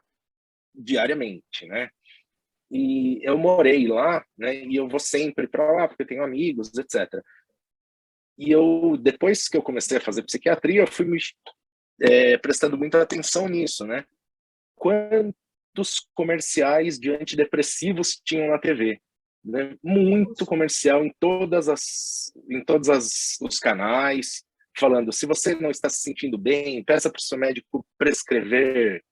diariamente, né? E eu morei lá, né? E eu vou sempre para lá porque eu tenho amigos, etc. E depois que eu comecei a fazer psiquiatria, eu fui me prestando muita atenção nisso, né? Quantos comerciais de antidepressivos tinham na TV? Né? Muito comercial em todos os canais, falando, se você não está se sentindo bem, peça para o seu médico prescrever,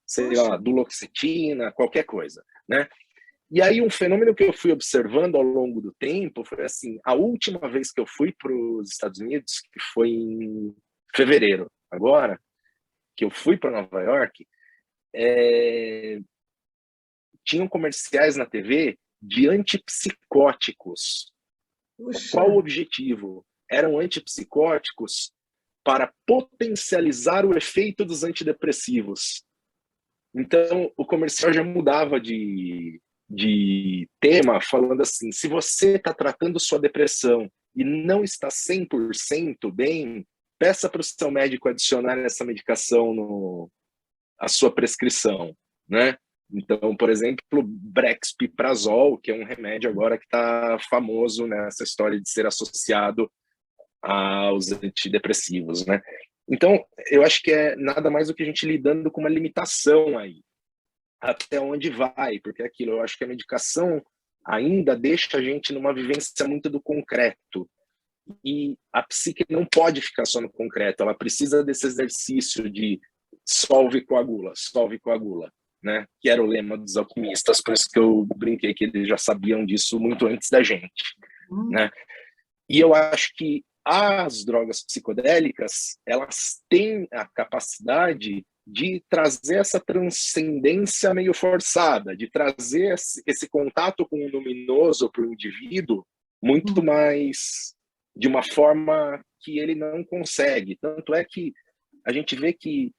sei lá, duloxetina, qualquer coisa, né? E aí um fenômeno que eu fui observando ao longo do tempo foi assim, a última vez que eu fui para os Estados Unidos, que foi em fevereiro, agora, que eu fui para Nova York, tinham comerciais na TV de antipsicóticos. Puxa. Qual o objetivo? Eram antipsicóticos para potencializar o efeito dos antidepressivos. Então, o comercial já mudava de tema, falando assim, se você está tratando sua depressão e não está 100% bem, peça para o seu médico adicionar essa medicação à sua prescrição, né? Então, por exemplo, Brexpiprazol, que é um remédio agora que está famoso nessa história de ser associado aos antidepressivos, né? Então, eu acho que é nada mais do que a gente lidando com uma limitação aí, até onde vai, porque aquilo, eu acho que a medicação ainda deixa a gente numa vivência muito do concreto, e a psique não pode ficar só no concreto, ela precisa desse exercício de solve, coagula, né? Que era o lema dos alquimistas, por isso que eu brinquei que eles já sabiam disso muito antes da gente, né? E eu acho que as drogas psicodélicas, elas têm a capacidade de trazer essa transcendência meio forçada, de trazer esse contato com o luminoso para o indivíduo muito mais de uma forma que ele não consegue. Tanto é que a gente vê que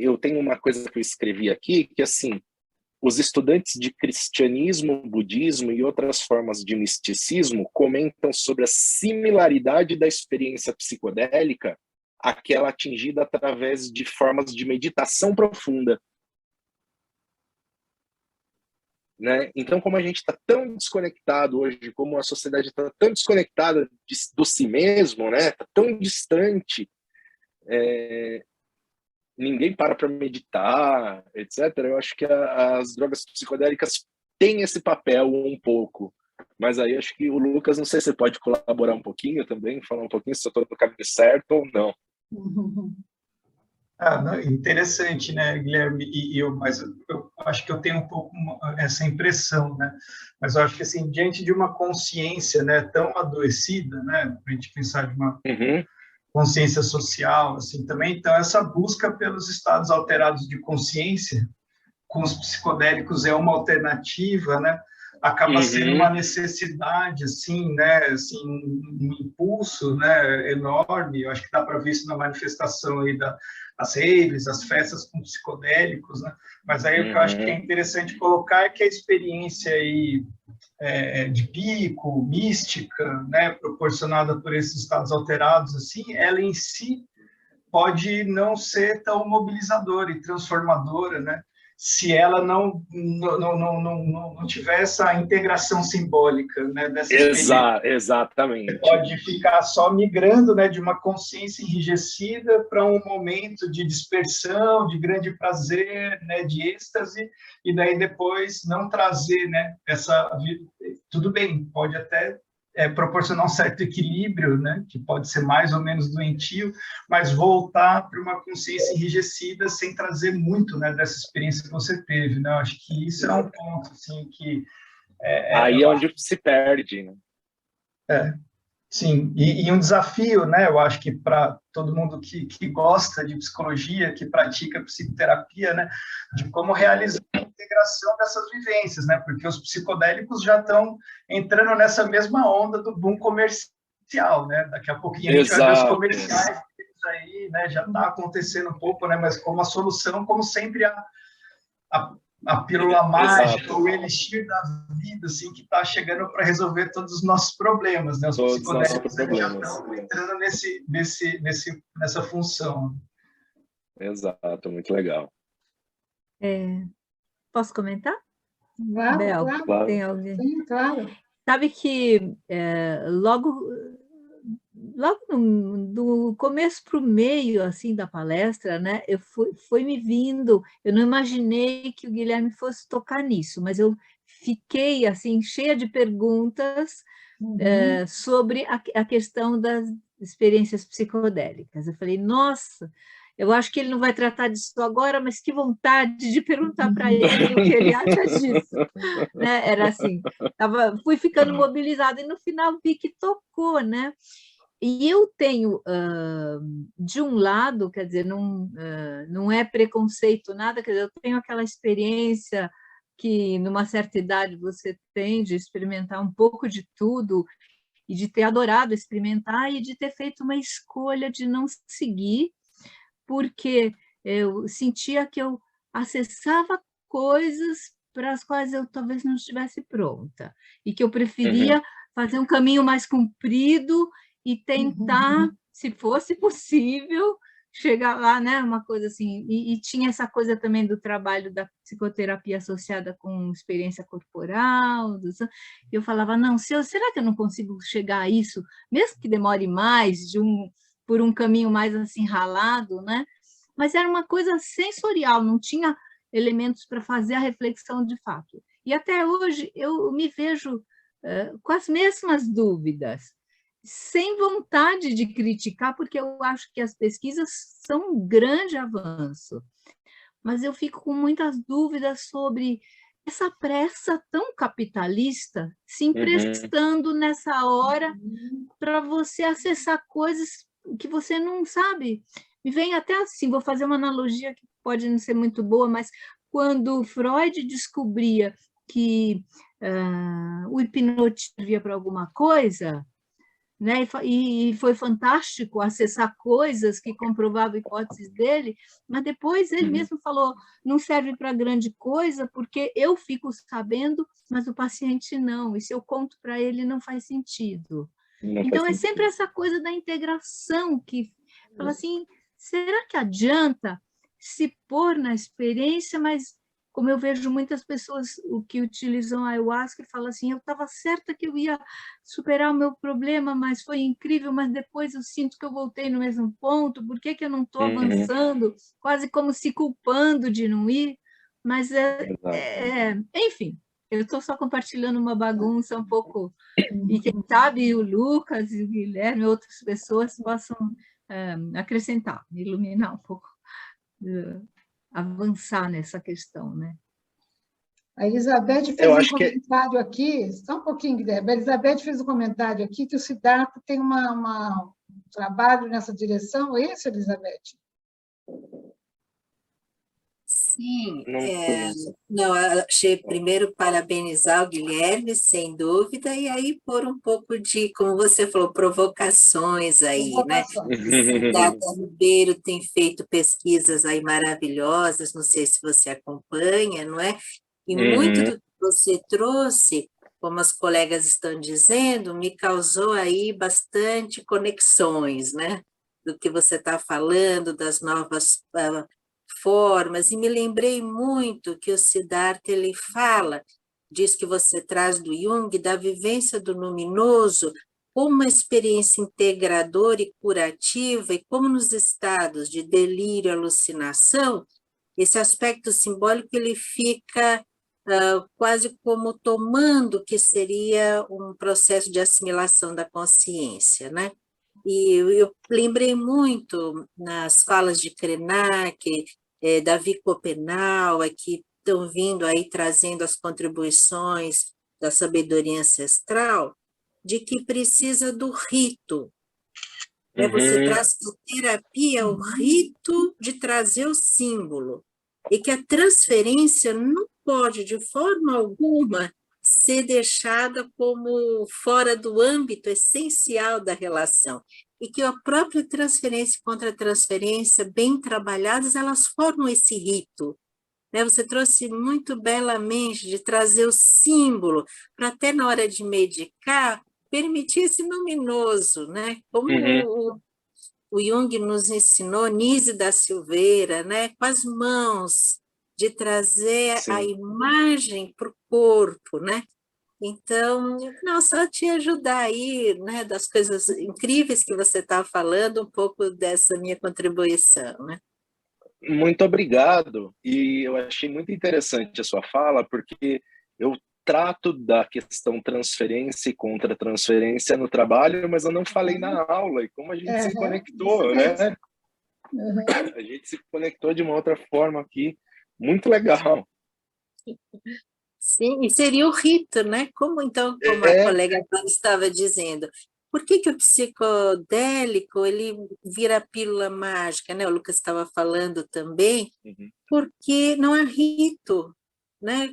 eu tenho uma coisa que eu escrevi aqui, que assim, os estudantes de cristianismo, budismo e outras formas de misticismo comentam sobre a similaridade da experiência psicodélica àquela atingida através de formas de meditação profunda. Né? Então, como a gente está tão desconectado hoje, como a sociedade está tão desconectada do si mesmo, né? Tá tão distante, ninguém para meditar, etc. Eu acho que as drogas psicodélicas têm esse papel um pouco. Mas aí acho que o Lucas, não sei se você pode colaborar um pouquinho também, falar um pouquinho se eu estou no caminho certo ou não. Não, interessante, né, Guilherme? Mas eu acho que eu tenho um pouco essa impressão, né? Mas eu acho que, assim, diante de uma consciência, né, tão adoecida, né, para a gente pensar de uma consciência social, assim, também, então, essa busca pelos estados alterados de consciência, com os psicodélicos é uma alternativa, né? Acaba sendo uma necessidade, assim, né, assim, um impulso, né, enorme. Eu acho que dá para ver isso na manifestação aí das raves, as festas com psicodélicos, né? Mas aí o que eu acho que é interessante colocar é que a experiência aí de pico, mística, né, proporcionada por esses estados alterados, assim, ela em si pode não ser tão mobilizadora e transformadora, né? Se ela não tiver essa integração simbólica, né, dessa experiência. Exatamente. Pode ficar só migrando, né, de uma consciência enrijecida para um momento de dispersão, de grande prazer, né, de êxtase, e daí depois não trazer, né, tudo bem, pode até proporcionar um certo equilíbrio, né, que pode ser mais ou menos doentio, mas voltar para uma consciência enrijecida sem trazer muito, né, dessa experiência que você teve, né? Eu acho que isso é um ponto, assim, que... Aí é onde se perde, né? Sim, e um desafio, né, eu acho que para todo mundo que gosta de psicologia, que pratica psicoterapia, né, de como realizar a integração dessas vivências, né, porque os psicodélicos já estão entrando nessa mesma onda do boom comercial, exponencial, né? Daqui a pouquinho a gente vai ver os Exato. comerciais aí, né? Já está acontecendo um pouco, né? Mas como a solução, como sempre, a pílula mágica, o elixir da vida, assim, que está chegando para resolver todos os nossos problemas, né? Os Todos os nossos psicodélicos aí já problemas. estão entrando nessa função. Exato, muito legal. Posso comentar? Claro, Bel, Claro. tem alguém? sim, claro. Sabe que logo do começo para o meio assim da palestra, né, foi me vindo, eu não imaginei que o Guilherme fosse tocar nisso, mas eu fiquei assim cheia de perguntas sobre a questão das experiências psicodélicas. Eu falei, nossa, eu acho que ele não vai tratar disso agora, mas que vontade de perguntar para ele o que ele acha disso. Né? Era assim, fui ficando mobilizada e no final vi que tocou, né? E eu tenho, de um lado, quer dizer, não é preconceito, nada, quer dizer, eu tenho aquela experiência que numa certa idade você tem de experimentar um pouco de tudo e de ter adorado experimentar e de ter feito uma escolha de não seguir, porque eu sentia que eu acessava coisas para as quais eu talvez não estivesse pronta, e que eu preferia fazer um caminho mais comprido e tentar, se fosse possível, chegar lá, né? Uma coisa assim, e tinha essa coisa também do trabalho da psicoterapia associada com experiência corporal, e eu falava, não, será que eu não consigo chegar a isso, mesmo que demore mais, por um caminho mais assim ralado, né? Mas era uma coisa sensorial, não tinha elementos para fazer a reflexão de fato. E até hoje eu me vejo com as mesmas dúvidas, sem vontade de criticar, porque eu acho que as pesquisas são um grande avanço, mas eu fico com muitas dúvidas sobre essa pressa tão capitalista se emprestando nessa hora para você acessar coisas que você não sabe. Me vem até assim, vou fazer uma analogia que pode não ser muito boa, mas quando Freud descobria que o hipnotismo servia para alguma coisa, né? E foi fantástico acessar coisas que comprovavam hipóteses dele, mas depois ele mesmo falou, não serve para grande coisa, porque eu fico sabendo, mas o paciente não, e se eu conto para ele não faz sentido. Então, é sempre essa coisa da integração que fala assim, será que adianta se pôr na experiência, mas como eu vejo muitas pessoas que utilizam a ayahuasca e falam assim, eu estava certa que eu ia superar o meu problema, mas foi incrível, mas depois eu sinto que eu voltei no mesmo ponto, por que eu não estou avançando? Quase como se culpando de não ir, mas enfim, eu estou só compartilhando uma bagunça um pouco, e quem sabe o Lucas e o Guilherme e outras pessoas possam acrescentar, iluminar um pouco, avançar nessa questão, né? A Elizabeth fez um comentário aqui, só um pouquinho, Guilherme. A Elizabeth fez um comentário aqui que o Siddhartha tem um trabalho nessa direção, é isso, Elizabeth? Sim, não, achei primeiro parabenizar o Guilherme, sem dúvida, e aí pôr um pouco de, como você falou, provocações aí, né? Siddhartha Ribeiro tem feito pesquisas aí maravilhosas, não sei se você acompanha, não é? E muito do que você trouxe, como as colegas estão dizendo, me causou aí bastante conexões, né? Do que você está falando, das novas formas, e me lembrei muito que o Siddhartha ele fala, diz que você traz do Jung, da vivência do luminoso como uma experiência integradora e curativa, e como nos estados de delírio e alucinação, esse aspecto simbólico ele fica quase como tomando o que seria um processo de assimilação da consciência, né? E eu lembrei muito nas falas de Krenak, Davi Copenau, que estão vindo aí trazendo as contribuições da sabedoria ancestral, de que precisa do rito. Você traz que a terapia é o rito de trazer o símbolo, e que a transferência não pode, de forma alguma, ser ser deixada como fora do âmbito essencial da relação. E que a própria transferência e contra-transferência, bem trabalhadas, elas formam esse rito. Né? Você trouxe muito belamente de trazer o símbolo, para até na hora de medicar, permitir esse luminoso, né? Como o Jung nos ensinou, Nise da Silveira, né? Com as mãos, de trazer Sim. a imagem para o corpo, né? Então, não, só te ajudar aí, né, das coisas incríveis que você está falando, um pouco dessa minha contribuição, né? Muito obrigado. E eu achei muito interessante a sua fala, porque eu trato da questão transferência e contra-transferência no trabalho, mas eu não falei na aula, e como a gente se conectou, né? A gente se conectou de uma outra forma aqui, muito legal. Sim, e seria o rito, né? Como então, como a colega estava dizendo, por que que o psicodélico ele vira pílula mágica, né? O Lucas estava falando também, porque não é rito, né?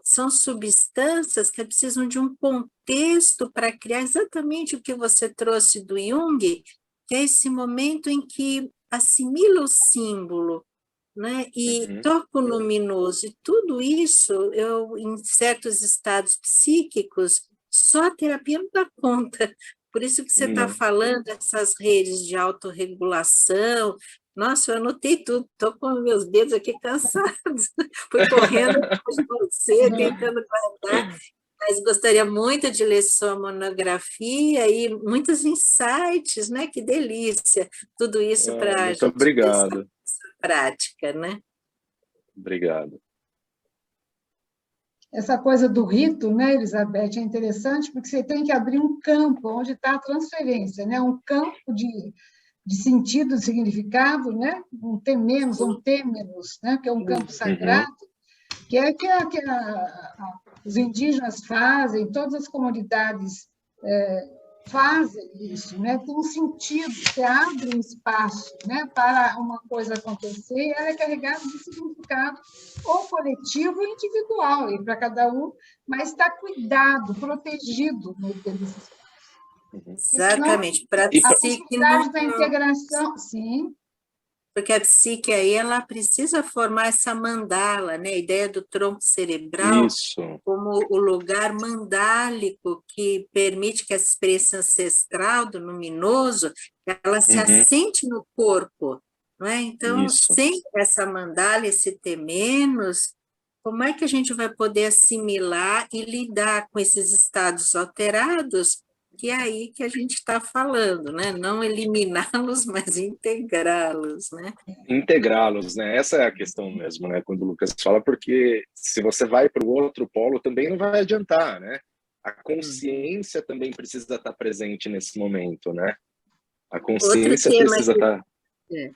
São substâncias que precisam de um contexto para criar exatamente o que você trouxe do Jung, que é esse momento em que assimila o símbolo, né? E toca o luminoso, e tudo isso, em certos estados psíquicos, só a terapia não dá conta. Por isso que você está falando, essas redes de autorregulação. Nossa, eu anotei tudo, estou com meus dedos aqui cansados, fui correndo atrás de você, tentando guardar, mas gostaria muito de ler sua monografia e muitos insights, né? Que delícia, tudo isso para a Muito gente obrigado. prática, né? Obrigado. Essa coisa do rito, né, Elizabeth, é interessante porque você tem que abrir um campo onde está a transferência, né? Um campo de sentido, de significado, né? Um temenos, um têmenos, né? Que é um campo sagrado, que é que os indígenas fazem, todas as comunidades fazem isso, né? Tem um sentido, você abre um espaço, né, para uma coisa acontecer, e ela é carregada de significado ou coletivo ou individual, e para cada um, mas está cuidado, protegido no desse espaço. Exatamente. Para a A psique possibilidade da integração, sim. Porque a psique aí, ela precisa formar essa mandala, né? A ideia do tronco cerebral como o lugar mandálico que permite que a experiência ancestral do luminoso, ela se assente no corpo, não é? Então, sem essa mandala, esse temenos, como é que a gente vai poder assimilar e lidar com esses estados alterados, que é aí que a gente está falando, né? Não eliminá-los, mas integrá-los, né? Integrá-los, né? Essa é a questão mesmo, né? Quando o Lucas fala, porque se você vai para o outro polo, também não vai adiantar, né? A consciência também precisa estar presente nesse momento, né? A consciência precisa estar...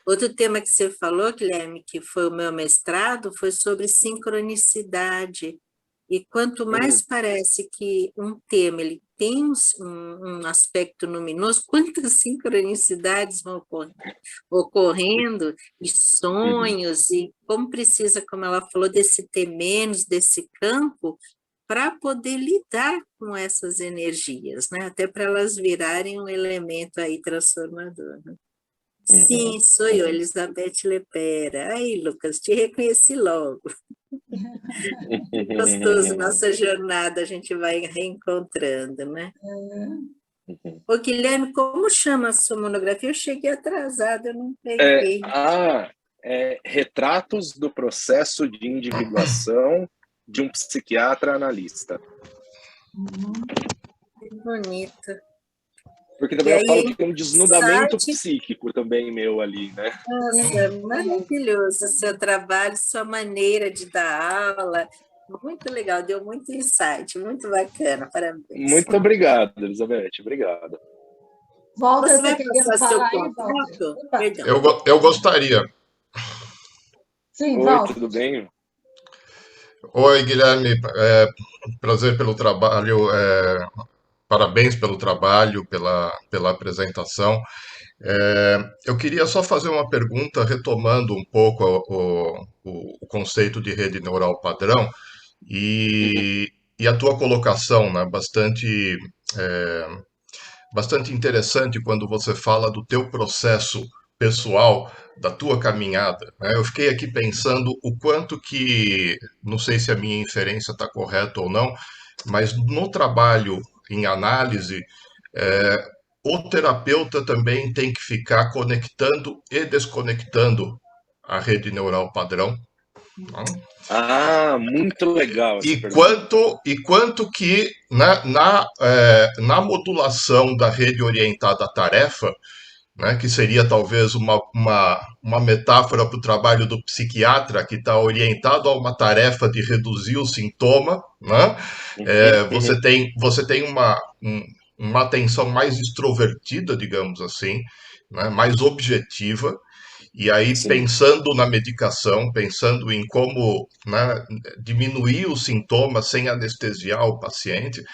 Outro tema que você falou, Guilherme, que foi o meu mestrado, foi sobre sincronicidade. E quanto mais parece que um tema ele tem um aspecto luminoso, quantas sincronicidades vão ocorrendo, e sonhos, e como precisa, como ela falou, desse ter menos, desse campo, para poder lidar com essas energias, né? Até para elas virarem um elemento aí transformador, né? Sim, sou eu, Elizabeth Lepera. Aí, Lucas, te reconheci logo. Gostoso, nossa jornada, a gente vai reencontrando, né? Ô, Guilherme, como chama a sua monografia? Eu cheguei atrasada, eu não peguei. Retratos do processo de individuação de um psiquiatra analista. Que bonito. Porque também eu falo que tem um desnudamento psíquico também meu ali, né? Nossa, maravilhoso o seu trabalho, sua maneira de dar aula. Muito legal, deu muito insight, muito bacana, parabéns. Muito obrigado, Elizabeth, obrigado. Walter, você vai passar seu contato? Eu gostaria. Sim, Oi, Walter. tudo bem? Oi, Guilherme, prazer pelo trabalho, parabéns pelo trabalho, pela apresentação. Eu queria só fazer uma pergunta, retomando um pouco o conceito de rede neural padrão, e a tua colocação, né, bastante interessante quando você fala do teu processo pessoal, da tua caminhada, né? Eu fiquei aqui pensando o quanto que, não sei se a minha inferência está correta ou não, mas no trabalho em análise, o terapeuta também tem que ficar conectando e desconectando a rede neural padrão. Né? Ah, muito legal essa E pergunta. quanto que na modulação da rede orientada à tarefa, né, que seria talvez uma metáfora para o trabalho do psiquiatra, que está orientado a uma tarefa de reduzir o sintoma, né? Você tem uma atenção mais extrovertida, digamos assim, né, mais objetiva, e aí, Sim. pensando na medicação, pensando em como, né, diminuir os sintomas sem anestesiar o paciente,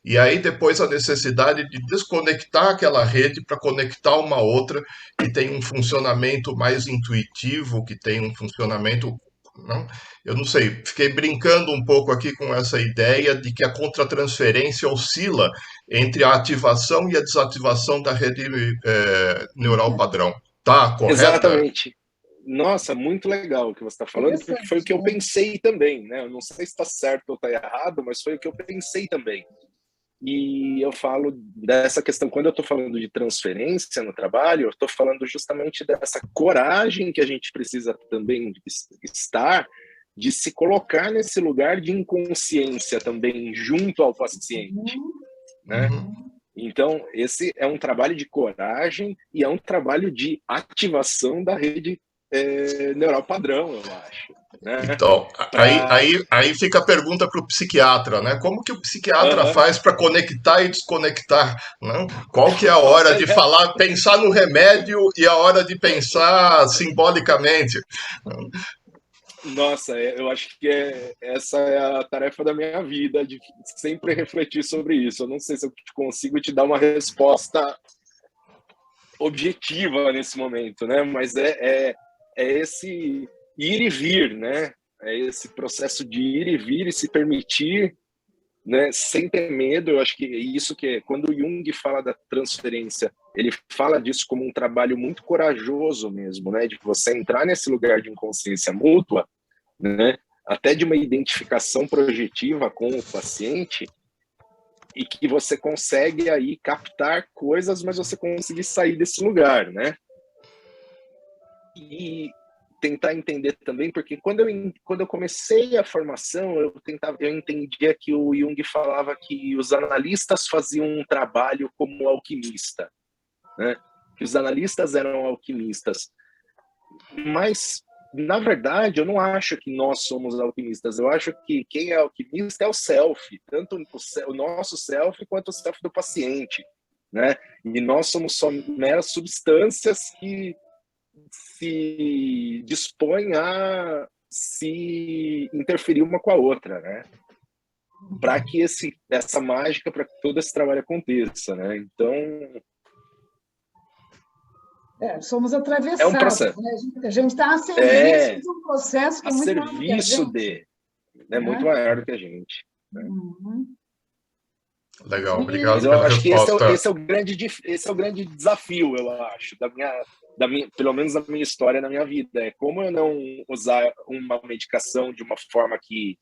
e aí depois a necessidade de desconectar aquela rede para conectar uma outra que tem um funcionamento mais intuitivo, que tem um funcionamento. Não? Eu não sei, fiquei brincando um pouco aqui com essa ideia de que a contratransferência oscila entre a ativação e a desativação da rede neural padrão. Tá correta? Exatamente. Nossa, muito legal o que você está falando, porque foi o que eu pensei também, né? Eu não sei se está certo ou está errado, mas foi o que eu pensei também. E eu falo dessa questão, quando eu estou falando de transferência no trabalho, eu estou falando justamente dessa coragem que a gente precisa também estar, de se colocar nesse lugar de inconsciência também, junto ao paciente, né? Então, esse é um trabalho de coragem e é um trabalho de ativação da rede neural padrão, eu acho. Né? Então, aí fica a pergunta para o psiquiatra, né? Como que o psiquiatra faz para conectar e desconectar? Né? Qual que é a hora de falar, pensar no remédio e a hora de pensar simbolicamente? Nossa, eu acho que essa é a tarefa da minha vida, de sempre refletir sobre isso. Eu não sei se eu consigo te dar uma resposta objetiva nesse momento, né? Mas é esse ir e vir, né? É esse processo de ir e vir e se permitir, né? Sem ter medo. Eu acho que isso que quando o Jung fala da transferência, ele fala disso como um trabalho muito corajoso mesmo, né? De você entrar nesse lugar de inconsciência mútua, né? Até de uma identificação projetiva com o paciente, e que você consegue aí captar coisas, mas você conseguir sair desse lugar, né? E tentar entender também, porque quando eu comecei a formação, eu entendia que o Jung falava que os analistas faziam um trabalho como alquimista, né? Que os analistas eram alquimistas. Mas, na verdade, eu não acho que nós somos alquimistas. Eu acho que quem é alquimista é o self, tanto o nosso self quanto o self do paciente, né? E nós somos só meras substâncias que se dispõem a se interferir uma com a outra, né? Para que essa mágica, para que todo esse trabalho aconteça, né? Então, somos atravessados. É um processo. Né? A gente está a serviço de um processo que é muito maior que a gente. É muito maior do que a gente. Né? Legal, obrigado Mas eu pela acho que resposta. esse é o grande desafio, eu acho, pelo menos na minha história, na minha vida. É como eu não usar uma medicação de uma forma que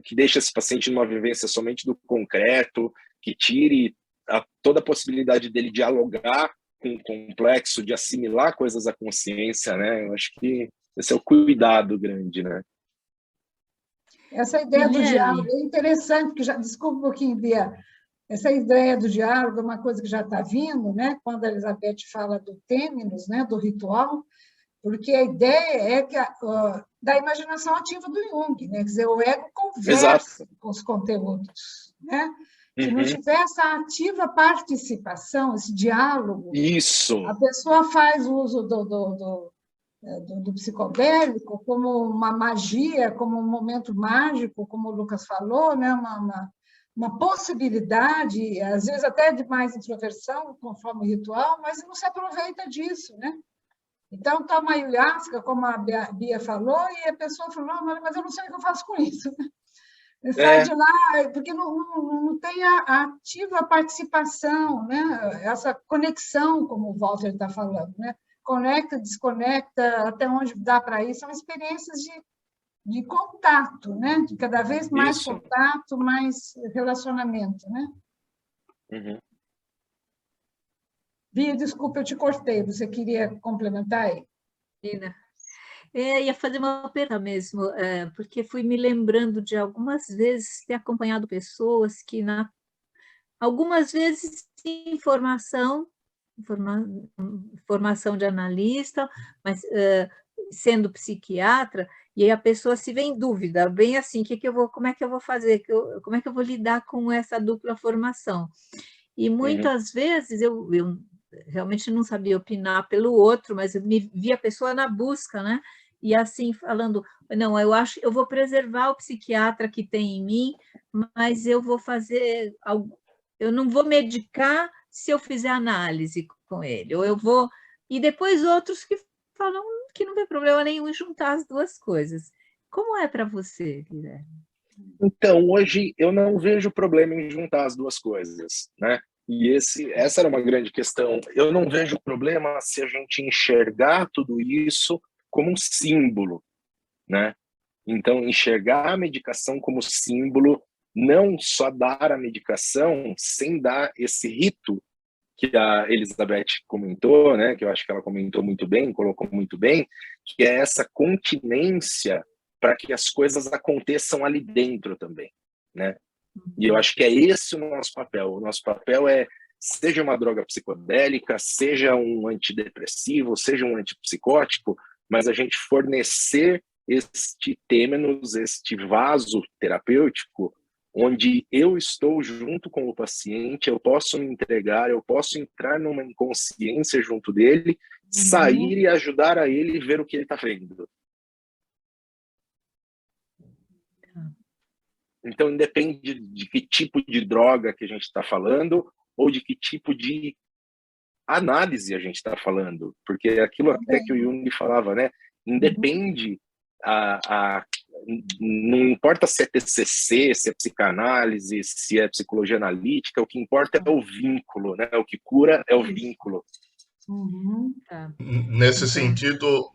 que deixe esse paciente numa vivência somente do concreto, que tire toda a possibilidade dele dialogar com o complexo, de assimilar coisas à consciência, né? Eu acho que esse é o cuidado grande, né? Essa ideia do diálogo é interessante, porque desculpa um pouquinho, Bia, essa ideia do diálogo é uma coisa que já está vindo, né? Quando a Elizabeth fala do têmenos, né? Do ritual, porque a ideia é que da imaginação ativa do Jung, né? Quer dizer, o ego conversa com os conteúdos, né? Se não tiver essa ativa participação, esse diálogo, a pessoa faz uso do psicodélico como uma magia, como um momento mágico, como o Lucas falou, né? Uma possibilidade, às vezes até de mais introversão, conforme o ritual, mas não se aproveita disso, né? Então, toma ayahuasca, como a Bia falou, e a pessoa falou, mas eu não sei o que eu faço com isso. Sai de lá, porque não tem a ativa participação, né? Essa conexão, como o Walter está falando, né? Conecta, desconecta, até onde dá para ir, são experiências de contato, né? De cada vez mais Isso. contato, mais relacionamento, né? Uhum. Bia, desculpa, eu te cortei, você queria complementar aí? Ina. Ia fazer uma pergunta mesmo, porque fui me lembrando de algumas vezes ter acompanhado pessoas que, algumas vezes, formação de analista, mas sendo psiquiatra, e aí a pessoa se vê em dúvida, bem assim, como é que eu vou fazer, como é que eu vou lidar com essa dupla formação? E muitas vezes eu realmente não sabia opinar pelo outro, mas eu me via a pessoa na busca, né? E assim, falando, não, eu vou preservar o psiquiatra que tem em mim, mas eu vou fazer algo, eu não vou medicar se eu fizer análise com ele, ou eu vou... E depois outros que falam que não tem problema nenhum em juntar as duas coisas. Como é para você, Guilherme? Então, hoje eu não vejo problema em juntar as duas coisas, né? E essa era uma grande questão. Eu não vejo problema se a gente enxergar tudo isso como um símbolo, né? Então, enxergar a medicação como símbolo, não só dar a medicação sem dar esse rito que a Elizabeth comentou, né? Que eu acho que ela comentou muito bem, colocou muito bem, que é essa continência para que as coisas aconteçam ali dentro também, né? E eu acho que é esse o nosso papel. O nosso papel é, seja uma droga psicodélica, seja um antidepressivo, seja um antipsicótico, mas a gente fornecer este têmenos, este vaso terapêutico, onde eu estou junto com o paciente, eu posso me entregar, eu posso entrar numa inconsciência junto dele, sair e ajudar a ele ver o que ele está vendo. Então, independe de que tipo de droga que a gente está falando ou de que tipo de análise a gente está falando, porque aquilo até que o Jung falava, né? Independe, não importa se é TCC, se é psicanálise, se é psicologia analítica, o que importa é o vínculo, né? O que cura é o vínculo. Nesse sentido,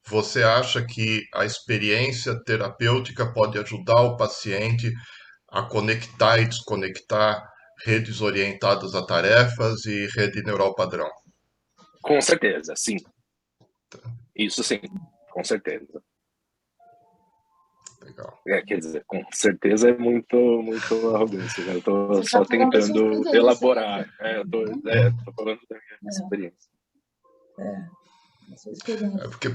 você acha que a experiência terapêutica pode ajudar o paciente a conectar e desconectar redes orientadas a tarefas e rede neural padrão? Com certeza, sim. Isso sim, com certeza. Legal. Quer dizer, com certeza é muito arrogância, né? Eu estou só tentando elaborar. Eu tô falando da minha experiência. Porque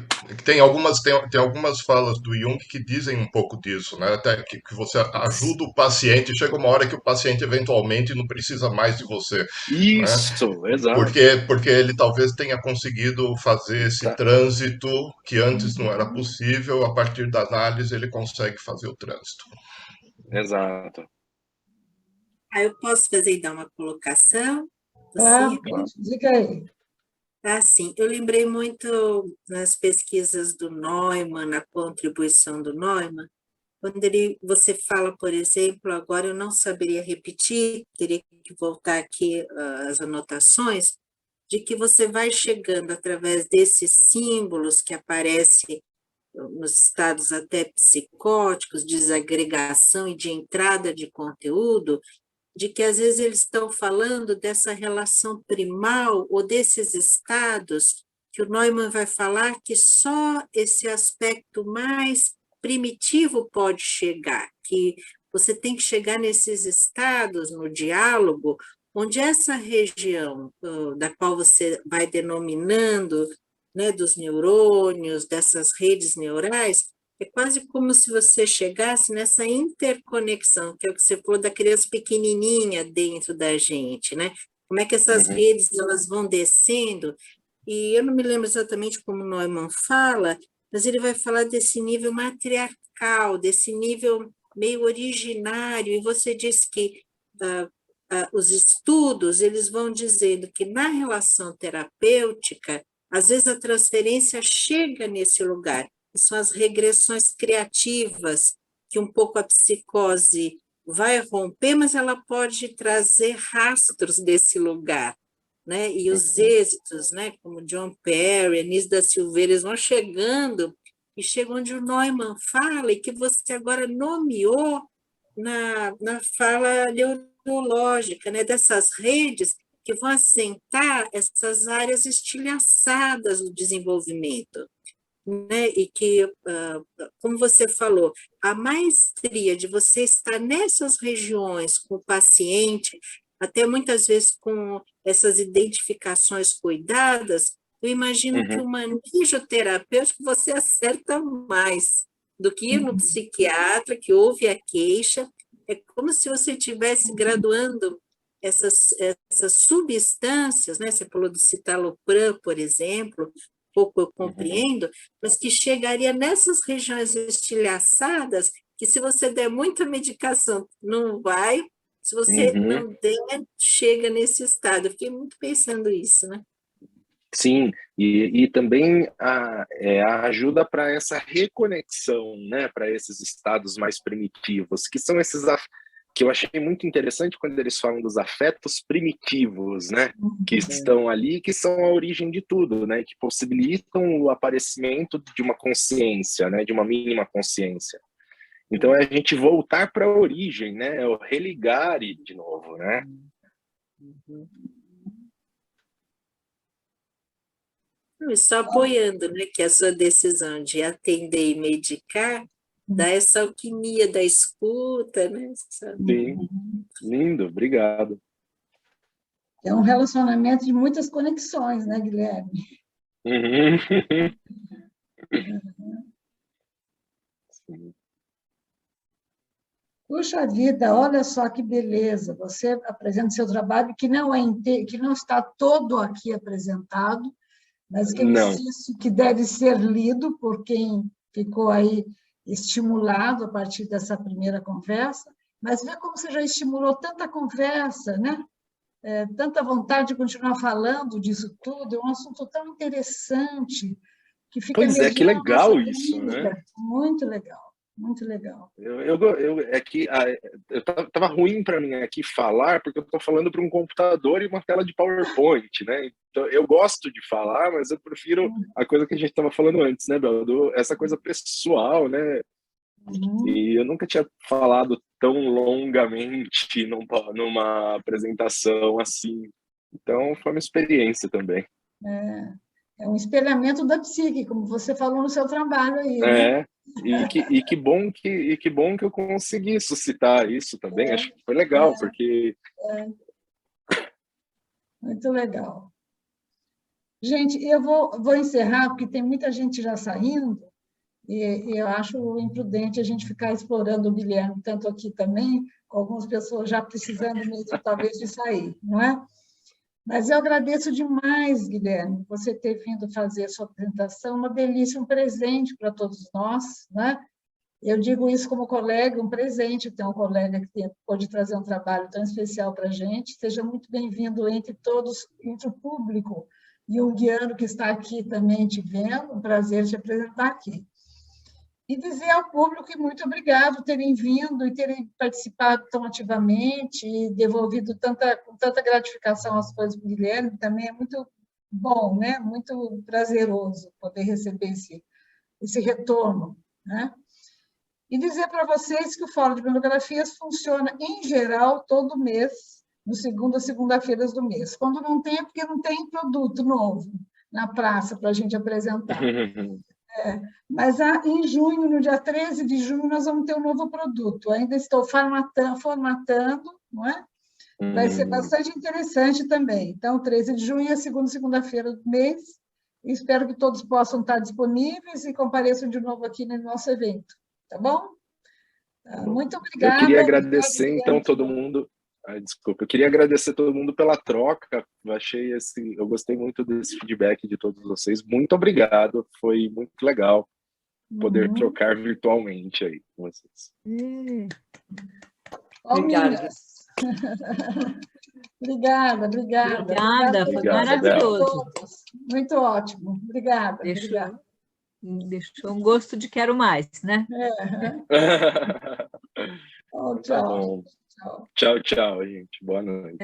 tem algumas falas do Jung que dizem um pouco disso, né? Até que você ajuda o paciente, chega uma hora que o paciente eventualmente não precisa mais de você. Isso, né? exato. Porque ele talvez tenha conseguido fazer esse trânsito que antes não era possível, a partir da análise ele consegue fazer o trânsito. Exato. Eu posso fazer então uma colocação? Claro, diga aí. Sim, eu lembrei muito nas pesquisas do Neumann, na contribuição do Neumann, quando você fala, por exemplo, agora eu não saberia repetir, teria que voltar aqui as anotações, de que você vai chegando através desses símbolos que aparecem nos estados até psicóticos, desagregação e de entrada de conteúdo, de que às vezes eles estão falando dessa relação primal ou desses estados que o Neumann vai falar que só esse aspecto mais primitivo pode chegar, que você tem que chegar nesses estados no diálogo, onde essa região da qual você vai denominando, né, dos neurônios, dessas redes neurais, é quase como se você chegasse nessa interconexão, que é o que você falou da criança pequenininha dentro da gente, né? Como é que essas redes elas vão descendo? E eu não me lembro exatamente como Neumann fala, mas ele vai falar desse nível matriarcal, desse nível meio originário, e você diz que os estudos eles vão dizendo que na relação terapêutica, às vezes a transferência chega nesse lugar. são as regressões criativas, que um pouco a psicose vai romper, mas ela pode trazer rastros desse lugar, né? E os êxitos, né? Como John Perry, Anísio da Silveira, eles vão chegando, e chega onde o Neumann fala, e que você agora nomeou na fala neurológica, né? Dessas redes que vão assentar essas áreas estilhaçadas do desenvolvimento. Né? E que, como você falou, a maestria de você estar nessas regiões com o paciente, até muitas vezes com essas identificações cuidadas, eu imagino que o manejo terapêutico você acerta mais do que ir no psiquiatra, que ouve a queixa. É como se você estivesse graduando essas substâncias, né? Você falou do citalopram, por exemplo, pouco eu compreendo, mas que chegaria nessas regiões estilhaçadas, que se você der muita medicação, não vai, se você não der, chega nesse estado. Eu fiquei muito pensando isso, né? Sim, e também a ajuda para essa reconexão, né, para esses estados mais primitivos, que são esses que eu achei muito interessante quando eles falam dos afetos primitivos, né, que estão ali, que são a origem de tudo, né, que possibilitam o aparecimento de uma consciência, né, de uma mínima consciência. Então é a gente voltar para a origem, né, é o religar de novo, né. E só apoiando, né, que a sua decisão de atender e medicar dá essa alquimia da escuta, né? Sim, lindo, obrigado. É um relacionamento de muitas conexões, né, Guilherme? Sim. Puxa vida, olha só que beleza! Você apresenta seu trabalho que não está todo aqui apresentado, mas que eu insisto que deve ser lido por quem ficou aí estimulado a partir dessa primeira conversa, mas vê como você já estimulou tanta conversa, né? Tanta vontade de continuar falando disso tudo, é um assunto tão interessante, que fica Pois é, que legal nossa isso, clínica. né? Muito legal, muito legal. É que tava ruim para mim aqui falar, porque eu estou falando para um computador e uma tela de PowerPoint, né? Então, eu gosto de falar, mas eu prefiro a coisa que a gente estava falando antes, né, Bel? Essa coisa pessoal, né? E eu nunca tinha falado tão longamente numa apresentação assim. Então, foi uma experiência também. É um espelhamento da psique, como você falou no seu trabalho aí, né? E que bom que eu consegui suscitar isso também. Acho que foi legal, porque... Muito legal. Gente, eu vou encerrar, porque tem muita gente já saindo, e eu acho imprudente a gente ficar explorando o Guilherme, tanto aqui também, com algumas pessoas já precisando mesmo, talvez, de sair, não é? Mas eu agradeço demais, Guilherme, você ter vindo fazer a sua apresentação, uma delícia, um presente para todos nós, né? Eu digo isso como colega, um presente ter um colega que pode trazer um trabalho tão especial para a gente. Seja muito bem-vindo entre todos, entre o público e o guiano que está aqui também te vendo, um prazer te apresentar aqui. E dizer ao público que muito obrigado por terem vindo e terem participado tão ativamente e devolvido com tanta gratificação as coisas do Guilherme, também é muito bom, né? Muito prazeroso poder receber esse retorno, né? E dizer para vocês que o Fórum de Monografias funciona, em geral, todo mês, no segunda-feiras do mês. Quando não tem, é porque não tem produto novo na praça para a gente apresentar. Mas em junho, no dia 13 de junho, nós vamos ter um novo produto. Ainda estou formatando, não é? Vai ser bastante interessante também. Então, 13 de junho é a segunda-feira do mês. Espero que todos possam estar disponíveis e compareçam de novo aqui no nosso evento. Tá bom? Muito obrigada. Eu queria agradecer, então, todo mundo. Desculpa, eu queria agradecer todo mundo pela troca. Eu gostei muito desse feedback de todos vocês. Muito obrigado, foi muito legal poder trocar virtualmente aí com vocês. Obrigada. Obrigada, foi maravilhoso. Muito ótimo. Obrigada. deixou um gosto de quero mais, né? Oh, Tá tchau. bom. Tchau. Tchau, tchau, gente. Boa noite.